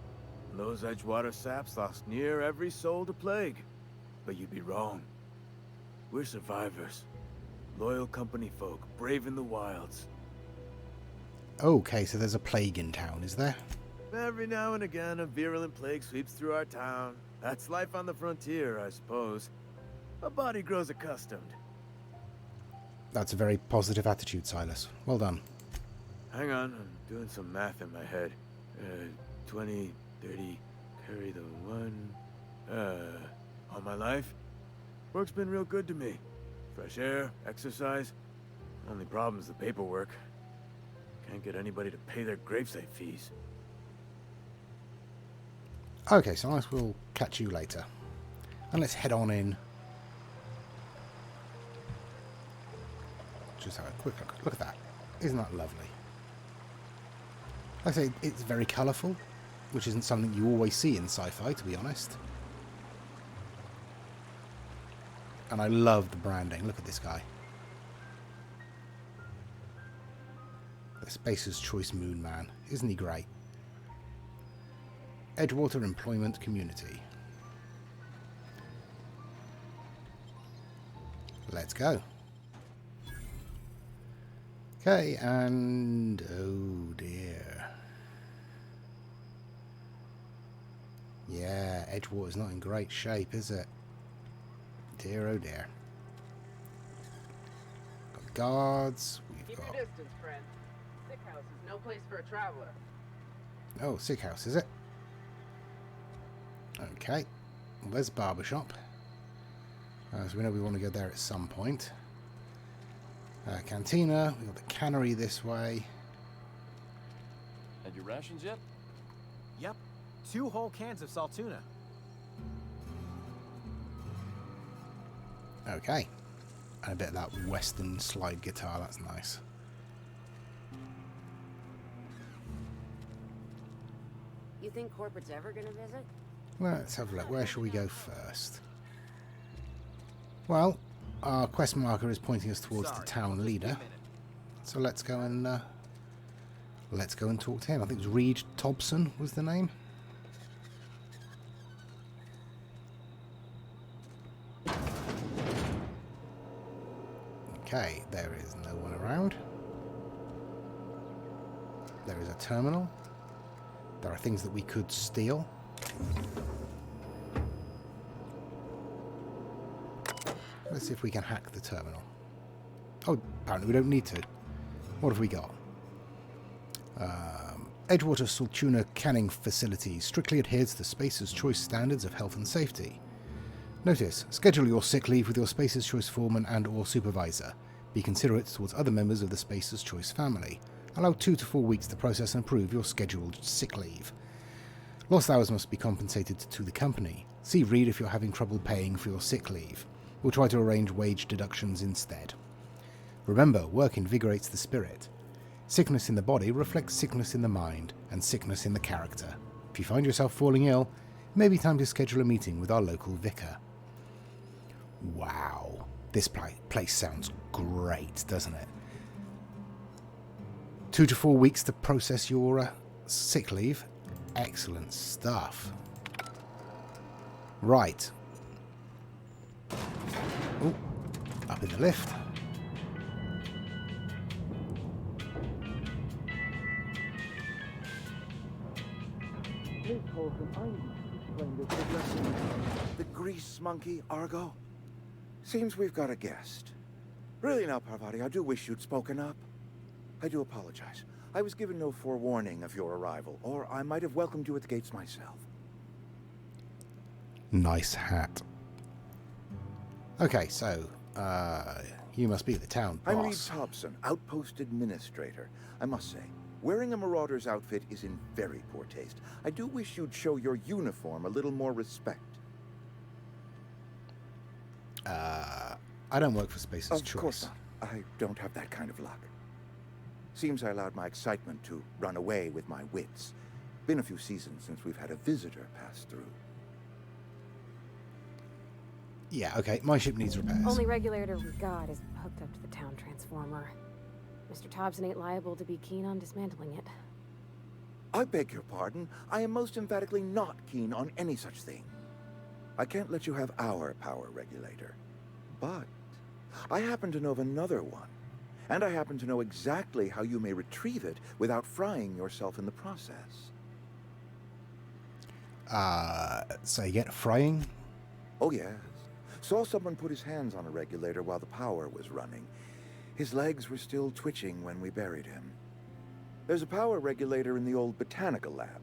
those Edgewater saps lost near every soul to plague. But you'd be wrong. We're survivors. Loyal company folk, brave in the wilds. Okay, so there's a plague in town, is there? Every now and again, a virulent plague sweeps through our town. That's life on the frontier, I suppose. A body grows accustomed. That's a very positive attitude, Silas. Well done. Hang on, I'm doing some math in my head. 20, 30, carry the 1. All my life, work's been real good to me. Fresh air, exercise. Only problem's the paperwork. Can't get anybody to pay their gravesite fees. Okay, Silas, we'll catch you later. And let's head on in. Just have a quick look. Look at that. Isn't that lovely? Like I say, it's very colourful, which isn't something you always see in sci-fi, to be honest. And I love the branding. Look at this guy. The Spacer's Choice Moon Man. Isn't he great? Edgewater Employment Community. Let's go. Okay, and oh dear. Yeah, Edgewater's not in great shape, is it? Dear, oh dear. Got guards. We've got... Keep your distance, friend. Sick house is no place for a traveler. Oh, sick house, is it? Okay. Well, there's a barbershop. So we know we want to go there at some point. Cantina. We've got the cannery this way. Had your rations yet? Yep. 2 whole cans of salt tuna. Okay. And a bit of that western slide guitar. That's nice. You think corporate's ever gonna visit? Let's have a look. Where shall we go first? Well, our quest marker is pointing us towards the town leader. So let's go and talk to him. I think it was Reed Tobson was the name. Okay, there is no one around. There is a terminal. There are things that we could steal. Let's see if we can hack the terminal. Oh, apparently we don't need to. What have we got? Edgewater Saltuna canning facility strictly adheres to the Spacer's Choice standards of health and safety. Notice, schedule your sick leave with your Spacer's Choice foreman and or supervisor. Be considerate towards other members of the Spacer's Choice family. Allow 2 to 4 weeks to process and approve your scheduled sick leave. Lost hours must be compensated to the company. See Reed if you're having trouble paying for your sick leave. We'll try to arrange wage deductions instead. Remember, work invigorates the spirit. Sickness in the body reflects sickness in the mind and sickness in the character. If you find yourself falling ill, it may be time to schedule a meeting with our local vicar. Wow, this place sounds great, doesn't it? 2 to 4 weeks to process your sick leave. Excellent stuff. Right. Ooh, up in the lift. The grease monkey, Argo? Seems we've got a guest. Really now, Parvati, I do wish you'd spoken up. I do apologize. I was given no forewarning of your arrival, or I might have welcomed you at the gates myself. Nice hat. Okay, so, you must be the town boss. I'm Reed Thompson, outpost administrator. I must say, wearing a marauder's outfit is in very poor taste. I do wish you'd show your uniform a little more respect. I don't work for Spacer's Choice. Of course not. I don't have that kind of luck. Seems I allowed my excitement to run away with my wits. Been a few seasons since we've had a visitor pass through. Yeah, okay, my ship needs repairs. Only regulator we got is hooked up to the town transformer. Mr. Thompson ain't liable to be keen on dismantling it. I beg your pardon. I am most emphatically not keen on any such thing. I can't let you have our power regulator. But I happen to know of another one. And I happen to know exactly how you may retrieve it without frying yourself in the process. Say again, frying? Oh, yes. Saw someone put his hands on a regulator while the power was running. His legs were still twitching when we buried him. There's a power regulator in the old Botanical Lab.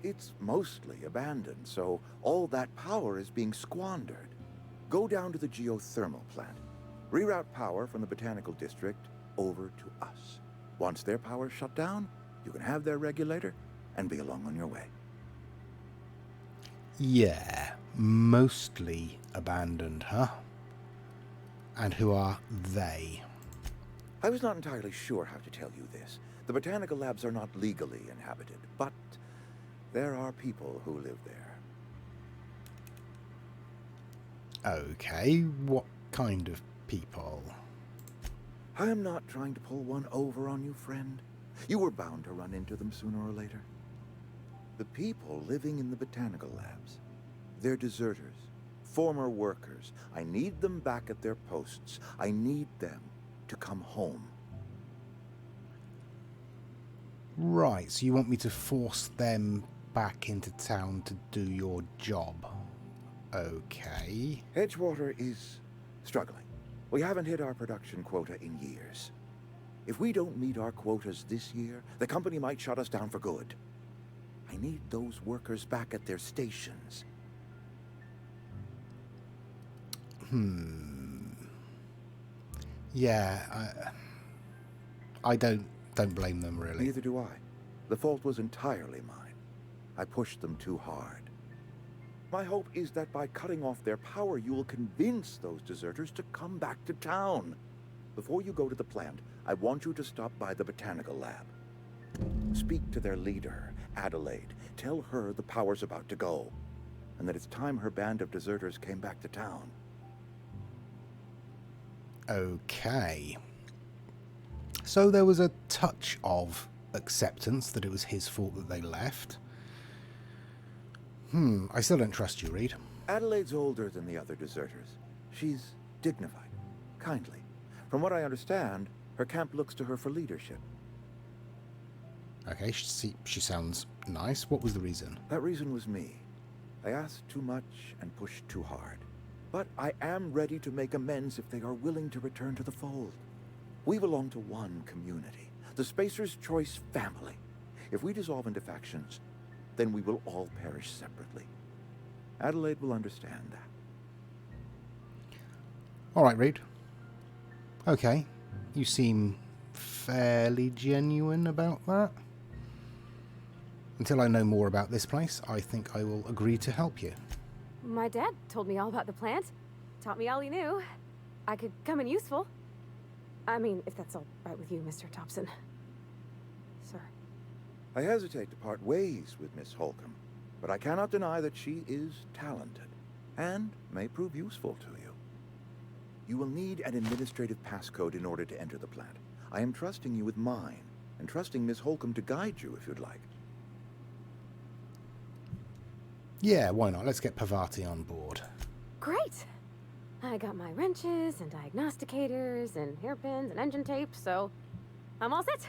It's mostly abandoned, so all that power is being squandered. Go down to the geothermal plant. Reroute power from the Botanical District over to us. Once their power's shut down, you can have their regulator and be along on your way. Yeah, mostly abandoned, huh? And who are they? I was not entirely sure how to tell you this. The Botanical Labs are not legally inhabited, but there are people who live there. Okay, what kind of people? I am not trying to pull one over on you, friend. You were bound to run into them sooner or later. The people living in the Botanical Labs. They're deserters, former workers. I need them back at their posts. I need them to come home. Right, so you want me to force them back into town to do your job. Okay. Edgewater is struggling. We haven't hit our production quota in years. If we don't meet our quotas this year, the company might shut us down for good. I need those workers back at their stations. Yeah, I don't blame them, really. Neither do I. The fault was entirely mine. I pushed them too hard. My hope is that by cutting off their power, you will convince those deserters to come back to town. Before you go to the plant, I want you to stop by the Botanical Lab. Speak to their leader, Adelaide. Tell her the power's about to go, and that it's time her band of deserters came back to town. Okay. So there was a touch of acceptance that it was his fault that they left. I still don't trust you, Reed. Adelaide's older than the other deserters. She's dignified, kindly. From what I understand, her camp looks to her for leadership. Okay, she sounds nice. What was the reason? That reason was me. I asked too much and pushed too hard. But I am ready to make amends if they are willing to return to the fold. We belong to one community, the Spacer's Choice family. If we dissolve into factions, then we will all perish separately. Adelaide will understand that. All right, Reed. Okay, you seem fairly genuine about that. Until I know more about this place, I think I will agree to help you. My dad told me all about the plant. Taught me all he knew. I could come in useful. I mean, if that's all right with you, Mr. Thompson. sir. I hesitate to part ways with Miss Holcomb, but I cannot deny that she is talented and may prove useful to you. You will need an administrative passcode in order to enter the plant. I am trusting you with mine, and trusting Miss Holcomb to guide you if you'd like. Yeah, why not? Let's get Parvati on board. Great! I got my wrenches and diagnosticators and hairpins and engine tape, so I'm all set.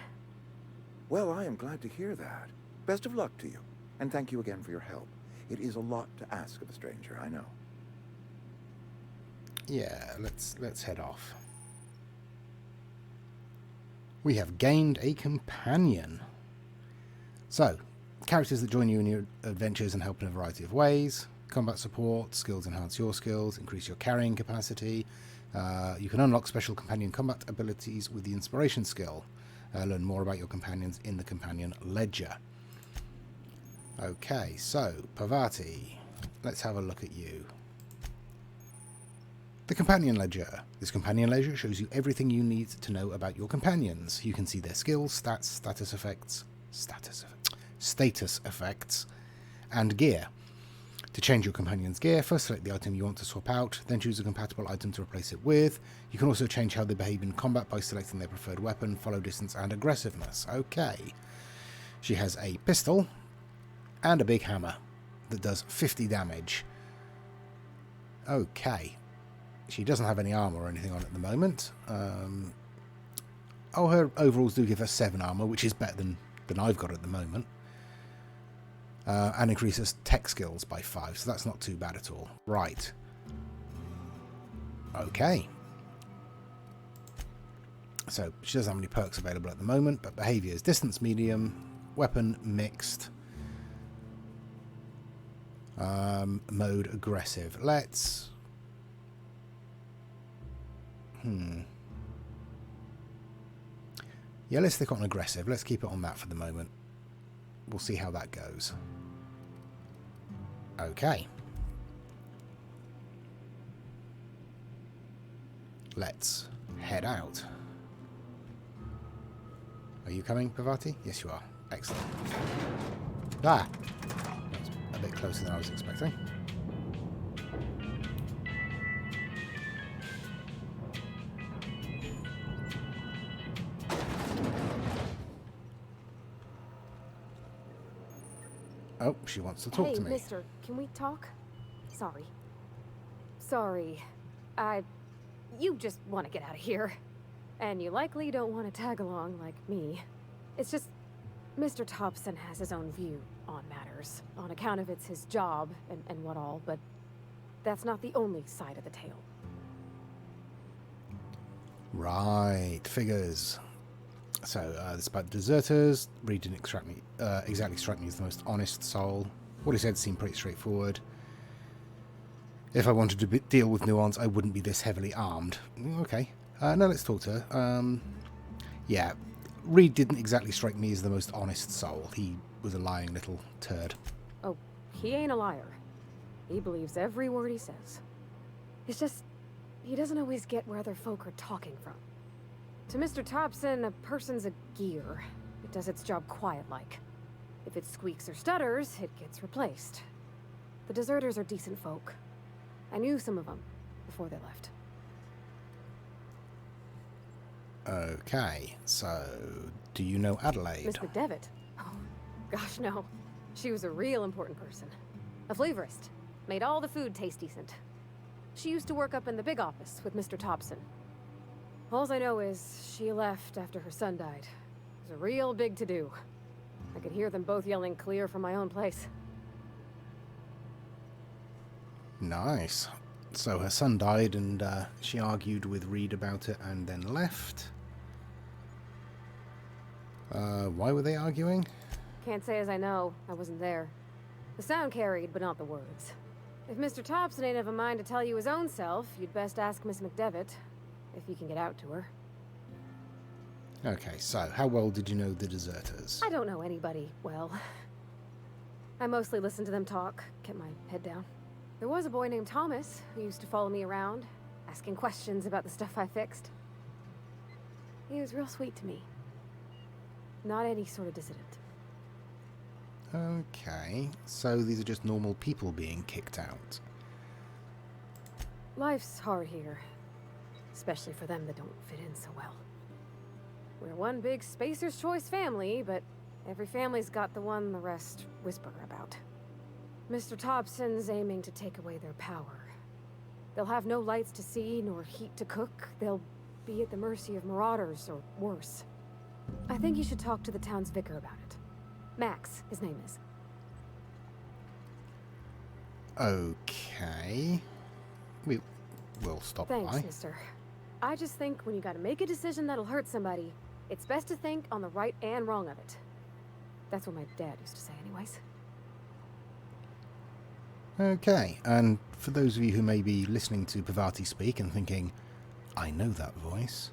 Well, I am glad to hear that. Best of luck to you, and thank you again for your help. It is a lot to ask of a stranger, I know. Yeah, let's head off. We have gained a companion. So, characters that join you in your adventures and help in a variety of ways. Combat support, skills enhance your skills, increase your carrying capacity. You can unlock special companion combat abilities with the inspiration skill. Learn more about your companions in the companion ledger. Okay, so Parvati, let's have a look at you. The companion ledger. This companion ledger shows you everything you need to know about your companions. You can see their skills, stats, status effects, and gear. To change your companion's gear, first select the item you want to swap out, then choose a compatible item to replace it with. You can also change how they behave in combat by selecting their preferred weapon, follow distance, and aggressiveness. Okay. She has a pistol and a big hammer that does 50 damage. Okay. She doesn't have any armor or anything on at the moment. Oh, her overalls do give her 7 armor, which is better than I've got at the moment. And increases tech skills by 5, so that's not too bad at all. Right. Okay. So, she doesn't have any perks available at the moment, but behaviour is distance medium, weapon mixed, mode aggressive. Let's... Yeah, let's stick on aggressive. Let's keep it on that for the moment. We'll see how that goes. Okay. Let's head out. Are you coming, Parvati? Yes, you are. Excellent. Ah! That's a bit closer than I was expecting. Oh, she wants to talk to me. Hey, mister, can we talk? Sorry. You just want to get out of here. And you likely don't want to tag along like me. It's just, Mr. Thompson has his own view on matters, on account of it's his job and what all, but that's not the only side of the tale. Right, figures. So, this about deserters. Reed didn't exactly strike me as the most honest soul. What he said seemed pretty straightforward. If I wanted to deal with nuance, I wouldn't be this heavily armed. Okay. Now let's talk to her. Yeah, Reed didn't exactly strike me as the most honest soul. He was a lying little turd. Oh, he ain't a liar. He believes every word he says. It's just, he doesn't always get where other folk are talking from. To Mr. Thompson, a person's a gear. It does its job quiet-like. If it squeaks or stutters, it gets replaced. The deserters are decent folk. I knew some of them before they left. Okay, so do you know Adelaide? Miss McDevitt? Oh, gosh, no. She was a real important person. A flavorist. Made all the food taste decent. She used to work up in the big office with Mr. Thompson. All I know is she left after her son died. It was a real big to-do. I could hear them both yelling clear from my own place. Nice. So her son died and she argued with Reed about it and then left. Why were they arguing? Can't say as I know. I wasn't there. The sound carried, but not the words. If Mr. Thompson ain't of a mind to tell you his own self, you'd best ask Miss McDevitt, if you can get out to her. Okay, so how well did you know the deserters? I don't know anybody well. I mostly listened to them talk, kept my head down. There was a boy named Thomas who used to follow me around, asking questions about the stuff I fixed. He was real sweet to me. not any sort of dissident. Okay, so these are just normal people being kicked out. Life's hard here, especially for them that don't fit in so well. We're one big Spacer's Choice family, but every family's got the one the rest whisper about. Mr. Thompson's aiming to take away their power. They'll have no lights to see, nor heat to cook. They'll be at the mercy of marauders, or worse. I think you should talk to the town's vicar about it. Max, his name is. Okay. We'll stop Thanks, by. mister. I just think when you gotta make a decision that'll hurt somebody, it's best to think on the right and wrong of it. That's what my dad used to say anyways. Okay, and for those of you who may be listening to Parvati speak and thinking, I know that voice.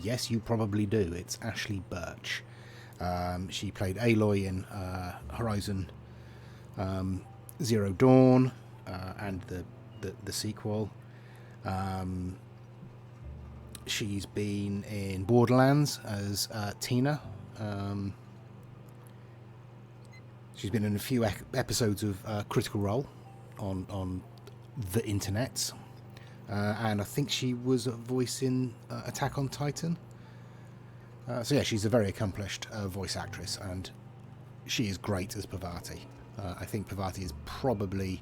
Yes, you probably do. It's Ashley Birch. She played Aloy in Horizon Zero Dawn and the sequel. She's been in Borderlands as Tina. She's been in a few episodes of Critical Role on the internets. And I think she was a voice in Attack on Titan. So yeah, she's a very accomplished voice actress, and she is great as Parvati. I think Parvati is probably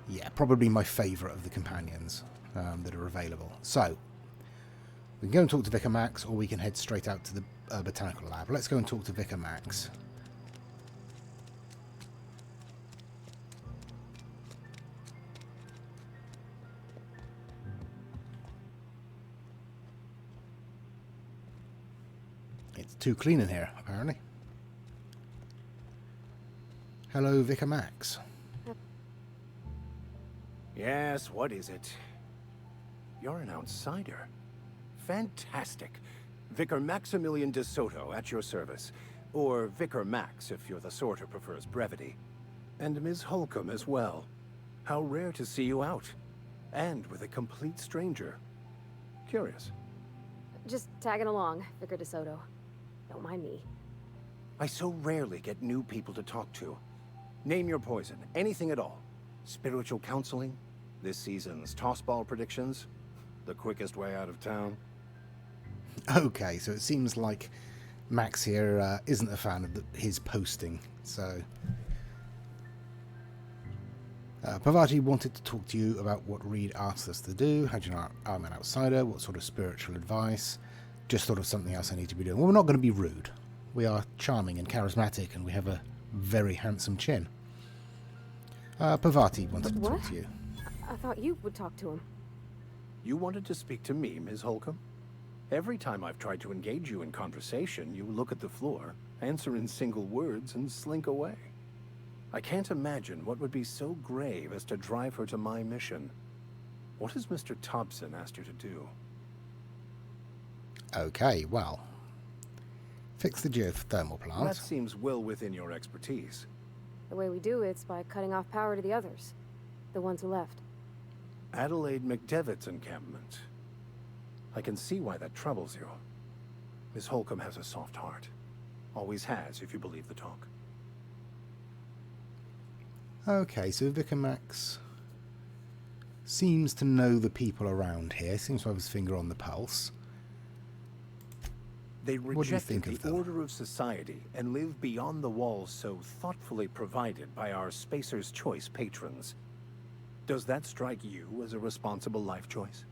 my favourite of the companions that are available. So we can go and talk to Vicar Max, or we can head straight out to the Botanical Lab. Let's go and talk to Vicar Max. It's too clean in here, apparently. Hello, Vicar Max. Yes, what is it? You're an outsider. Fantastic. Vicar Maximilian de Soto at your service. Or Vicar Max, if you're the sort who prefers brevity. And Ms. Holcomb as well. How rare to see you out. And with a complete stranger. Curious. Just tagging along, Vicar de Soto. Don't mind me. I so rarely get new people to talk to. Name your poison, anything at all. Spiritual counseling, this season's tossball predictions, the quickest way out of town. Okay, so it seems like Max here isn't a fan of his posting, so... Parvati wanted to talk to you about what Reed asked us to do. How do you know I'm an outsider? What sort of spiritual advice? Just sort of something else I need to be doing. Well, we're not going to be rude. We are charming and charismatic, and we have a very handsome chin. Parvati wanted to talk to you. I thought you would talk to him. You wanted to speak to me, Ms. Holcomb? Every time I've tried to engage you in conversation, you look at the floor, answer in single words, and slink away. I can't imagine what would be so grave as to drive her to my mission. What has Mr. Thompson asked you to do? Okay, well... Fix the geothermal plant. That seems well within your expertise. The way we do it's by cutting off power to the others. The ones who left. Adelaide McDevitt's encampment. I can see why that troubles you. Miss Holcomb has a soft heart. Always has, if you believe the talk. Okay, so Vicar Max seems to know the people around here. Seems to have his finger on the pulse. They What do you think rejected of the them? order of society and live beyond the walls so thoughtfully provided by our Spacer's Choice patrons. Does that strike you as a responsible life choice?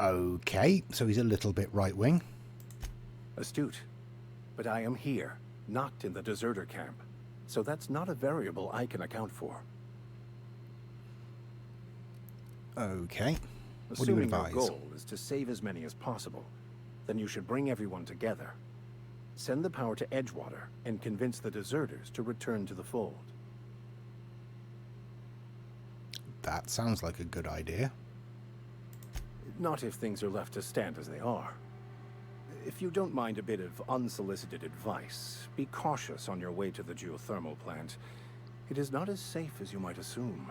Okay, so he's a little bit right-wing. Astute. But I am here, not in the deserter camp. So that's not a variable I can account for. Okay. What do you Assuming your advise? goal is to save as many as possible, then you should bring everyone together. Send the power to Edgewater and convince the deserters to return to the fold. That sounds like a good idea. Not if things are left to stand as they are. If you don't mind a bit of unsolicited advice, be cautious on your way to the geothermal plant. It is not as safe as you might assume.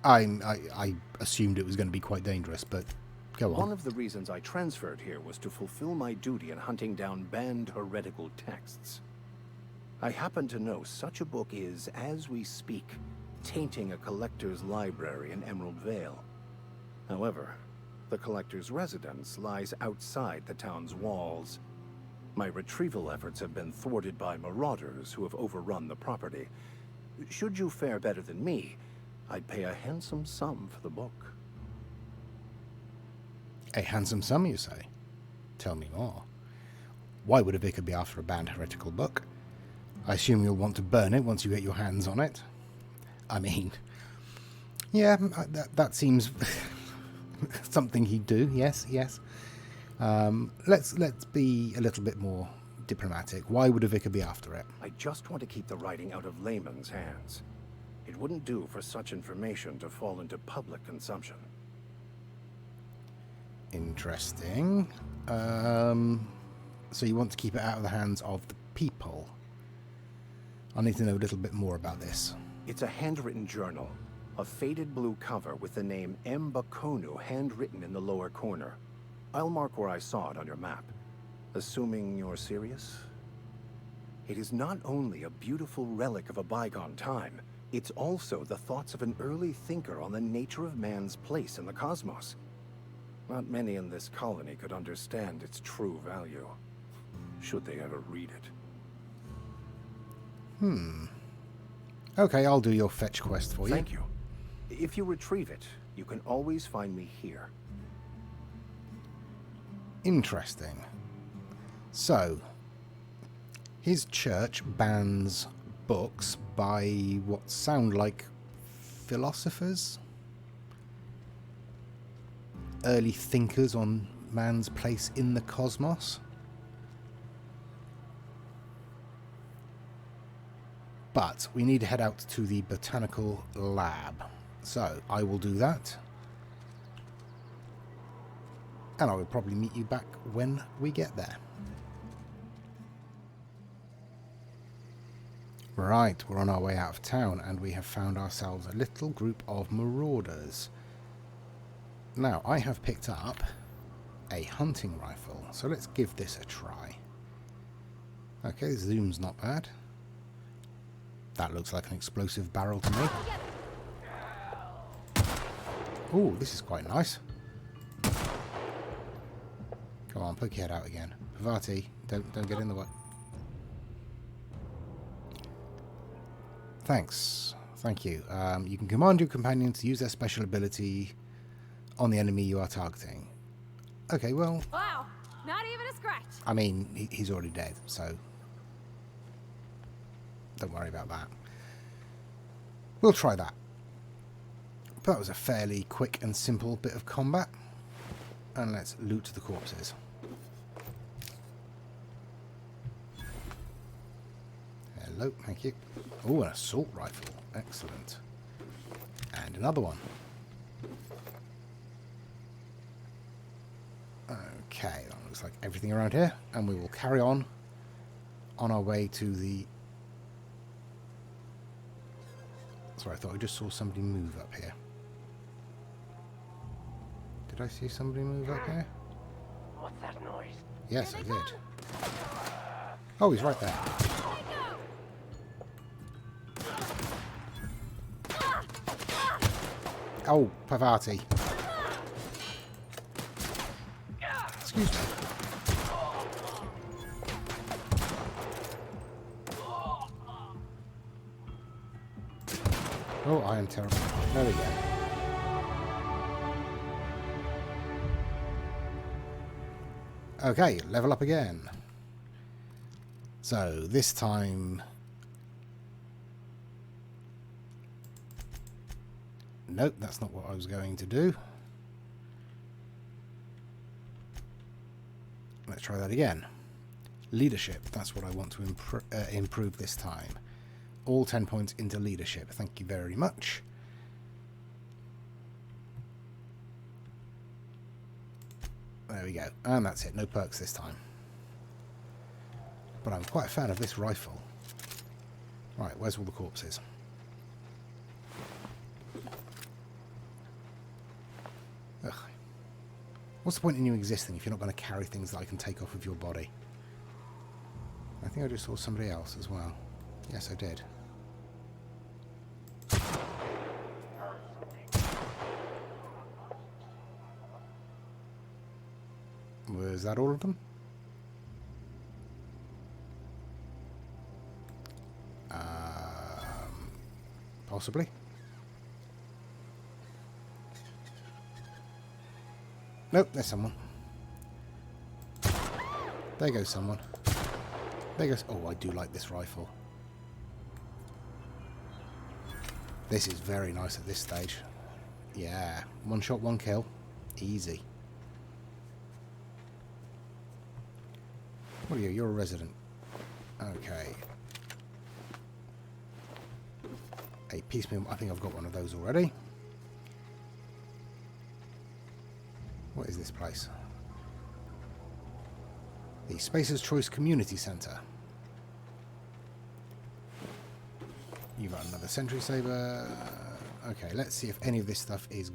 I assumed it was going to be quite dangerous, but Go on. One of the reasons I transferred here was to fulfill my duty in hunting down banned heretical texts. I happen to know such a book is, as we speak, tainting a collector's library in Emerald Vale. However, the collector's residence lies outside the town's walls. My retrieval efforts have been thwarted by marauders who have overrun the property. Should you fare better than me, I'd pay a handsome sum for the book. A handsome sum, you say? Tell me more. Why would a vicar be after a banned heretical book? I assume you'll want to burn it once you get your hands on it. I mean, yeah, that seems something he'd do. Yes. Let's be a little bit more diplomatic. Why would a vicar be after it? I just want to keep the writing out of laymen's hands. It wouldn't do for such information to fall into public consumption. Interesting. So you want to keep it out of the hands of the people? I need to know a little bit more about this. It's a handwritten journal. A faded blue cover with the name M. Bakonu handwritten in the lower corner. I'll mark where I saw it on your map. Assuming you're serious? It is not only a beautiful relic of a bygone time, it's also the thoughts of an early thinker on the nature of man's place in the cosmos. Not many in this colony could understand its true value, should they ever read it. Okay, I'll do your fetch quest for you. Thank you. If you retrieve it, you can always find me here. Interesting. So, his church bans books by what sound like philosophers? Early thinkers on man's place in the cosmos? But we need to head out to the Botanical Lab. So, I will do that. And I will probably meet you back when we get there. Right, we're on our way out of town and we have found ourselves a little group of marauders. Now, I have picked up a hunting rifle, so let's give this a try. Okay, the zoom's not bad. That looks like an explosive barrel to me. Ooh, this is quite nice. Come on, poke your head out again. Pavati, don't get in the way. Thanks. Thank you. You can command your companions to use their special ability on the enemy you are targeting. Okay, well... Wow, not even a scratch. I mean, he's already dead, so... don't worry about that. We'll try that. But that was a fairly quick and simple bit of combat. And let's loot the corpses. Hello, thank you. Oh, an assault rifle. Excellent. And another one. Okay, that looks like everything around here. And we will carry on our way to the... Sorry, I thought I just saw somebody move up here. Did I see somebody move up here? What's that noise? Yes, I did. Oh, he's right there. Oh, Pavati. Excuse me. Oh, I am terrible. There we go. Okay, level up again. So, this time... Nope, that's not what I was going to do. Let's try that again. Leadership, that's what I want to improve this time. All 10 points into leadership. Thank you very much. There we go. And that's it. No perks this time. But I'm quite a fan of this rifle. Right, where's all the corpses? Ugh. What's the point in you existing if you're not going to carry things that I can take off of your body? I think I just saw somebody else as well. Yes, I did. Was that all of them? Possibly. Nope, there's someone. There goes someone. There goes... Oh, I do like this rifle. This is very nice at this stage. Yeah. One shot, one kill. Easy. What are you? You're a resident. Okay. A piecemeal. I think I've got one of those already. What is this place? The Spacer's Choice Community Centre. You've got another sentry saber. Okay, let's see if any of this stuff is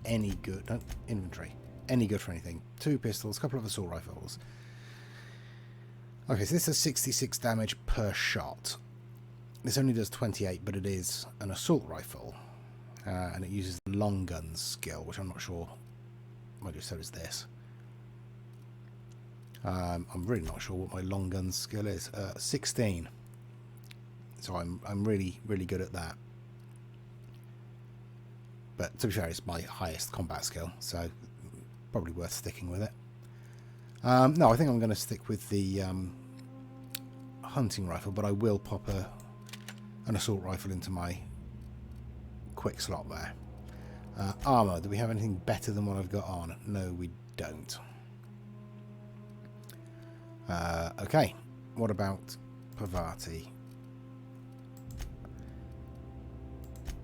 any good. No, inventory. Any good for anything. 2 pistols, a couple of assault rifles. Okay, so this has 66 damage per shot. This only does 28, but it is an assault rifle. And it uses the long guns skill, which I'm not sure. Well, so does this. I'm really not sure what my long guns skill is. 16. So I'm really, really good at that. But to be fair, it's my highest combat skill, so probably worth sticking with it. No, I think I'm going to stick with the hunting rifle, but I will pop an assault rifle into my quick slot there. Armour, do we have anything better than what I've got on? No, we don't. Okay, what about Pavati?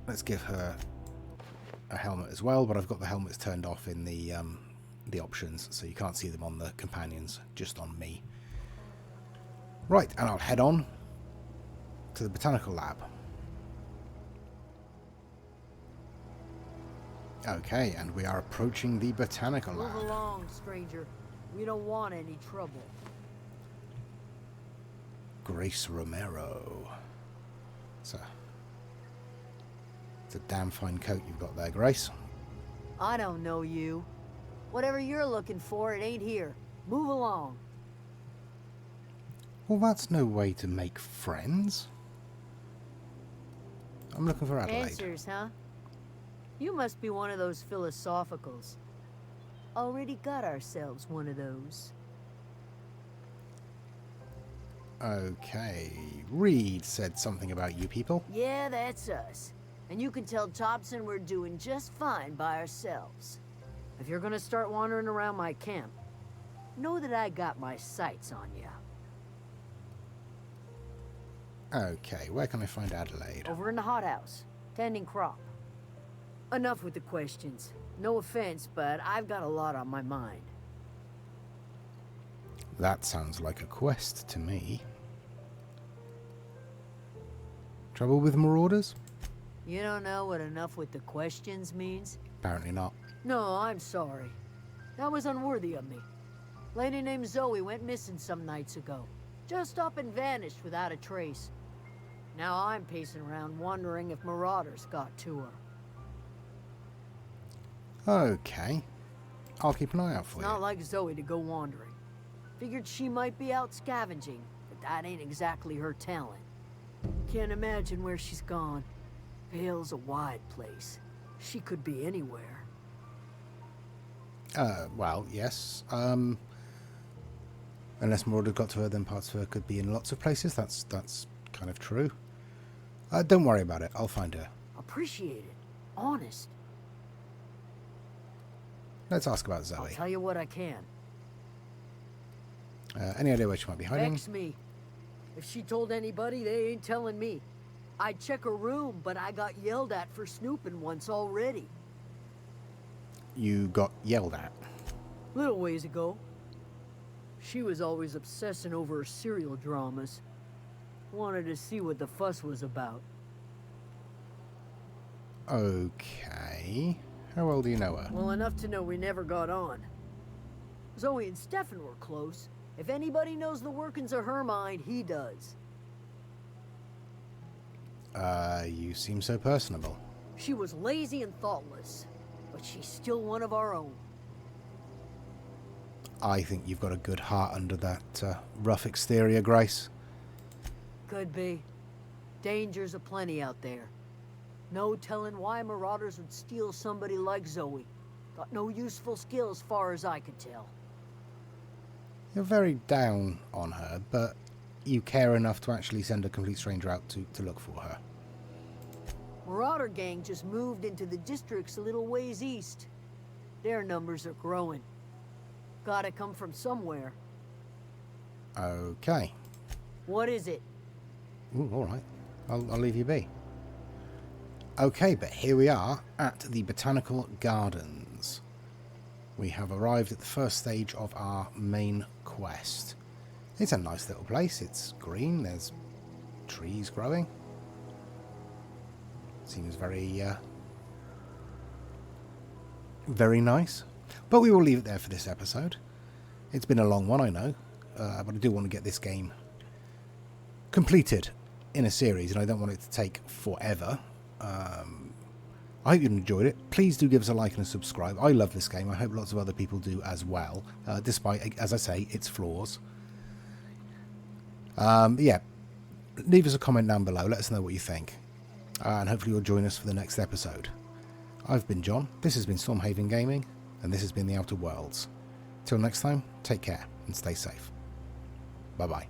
Let's give her a helmet as well, but I've got the helmets turned off in the options, so you can't see them on the companions, just on me. Right, and I'll head on to the Botanical Lab. Okay, and we are approaching the Botanical Lab. Move along, stranger. We don't want any trouble. Grace Romero. It's a damn fine coat you've got there, Grace. I don't know you. Whatever you're looking for, it ain't here. Move along. Well, that's no way to make friends. I'm looking for Adelaide. Answers, huh? You must be one of those philosophicals. Already got ourselves one of those. Okay. Reed said something about you people. Yeah, that's us. And you can tell Thompson we're doing just fine by ourselves. If you're gonna start wandering around my camp, know that I got my sights on you. Okay, where can I find Adelaide? Over in the hothouse, tending crop. Enough with the questions. No offense, but I've got a lot on my mind. That sounds like a quest to me. Trouble with marauders? You don't know what enough with the questions means? Apparently not. No, I'm sorry. That was unworthy of me. Lady named Zoe went missing some nights ago. Just up and vanished without a trace. Now I'm pacing around wondering if marauders got to her. Okay. I'll keep an eye out for you. It's not like Zoe to go wandering. Figured she might be out scavenging, but that ain't exactly her talent. Can't imagine where she's gone. Vale's a wide place. She could be anywhere. Well, yes. Unless Marauder got to her, then parts of her could be in lots of places. That's kind of true. Don't worry about it. I'll find her. Appreciate it. Honest. Let's ask about Zoe. I'll tell you what I can. Any idea where she might be hiding? Vex me. If she told anybody, they ain't telling me. I'd check her room, but I got yelled at for snooping once already. You got yelled at? Little ways ago. She was always obsessing over her serial dramas. Wanted to see what the fuss was about. Okay. How well do you know her? Well, enough to know we never got on. Zoe and Stefan were close. If anybody knows the workings of her mind, he does. You seem so personable. She was lazy and thoughtless, but she's still one of our own. I think you've got a good heart under that rough exterior, Grace. Could be. Dangers aplenty out there. No telling why marauders would steal somebody like Zoe. Got no useful skill as far as I could tell. You're very down on her, but you care enough to actually send a complete stranger out to look for her. Marauder gang just moved into the districts a little ways east. Their numbers are growing. Gotta come from somewhere. Okay. What is it? Ooh, all right. I'll leave you be. Okay, but here we are at the Botanical Gardens. We have arrived at the first stage of our main quest. It's a nice little place. It's green. There's trees growing. Seems very, very nice. But we will leave it there for this episode. It's been a long one, I know. But I do want to get this game completed in a series, and I don't want it to take forever. I hope you enjoyed it. Please do give us a like and a subscribe. I love this game. I hope lots of other people do as well, despite, as I say, its flaws. Yeah, leave us a comment down below. Let us know what you think. And hopefully you'll join us for the next episode. I've been John. This has been Stormhaven Gaming, and this has been The Outer Worlds. Till next time, take care and stay safe. Bye-bye.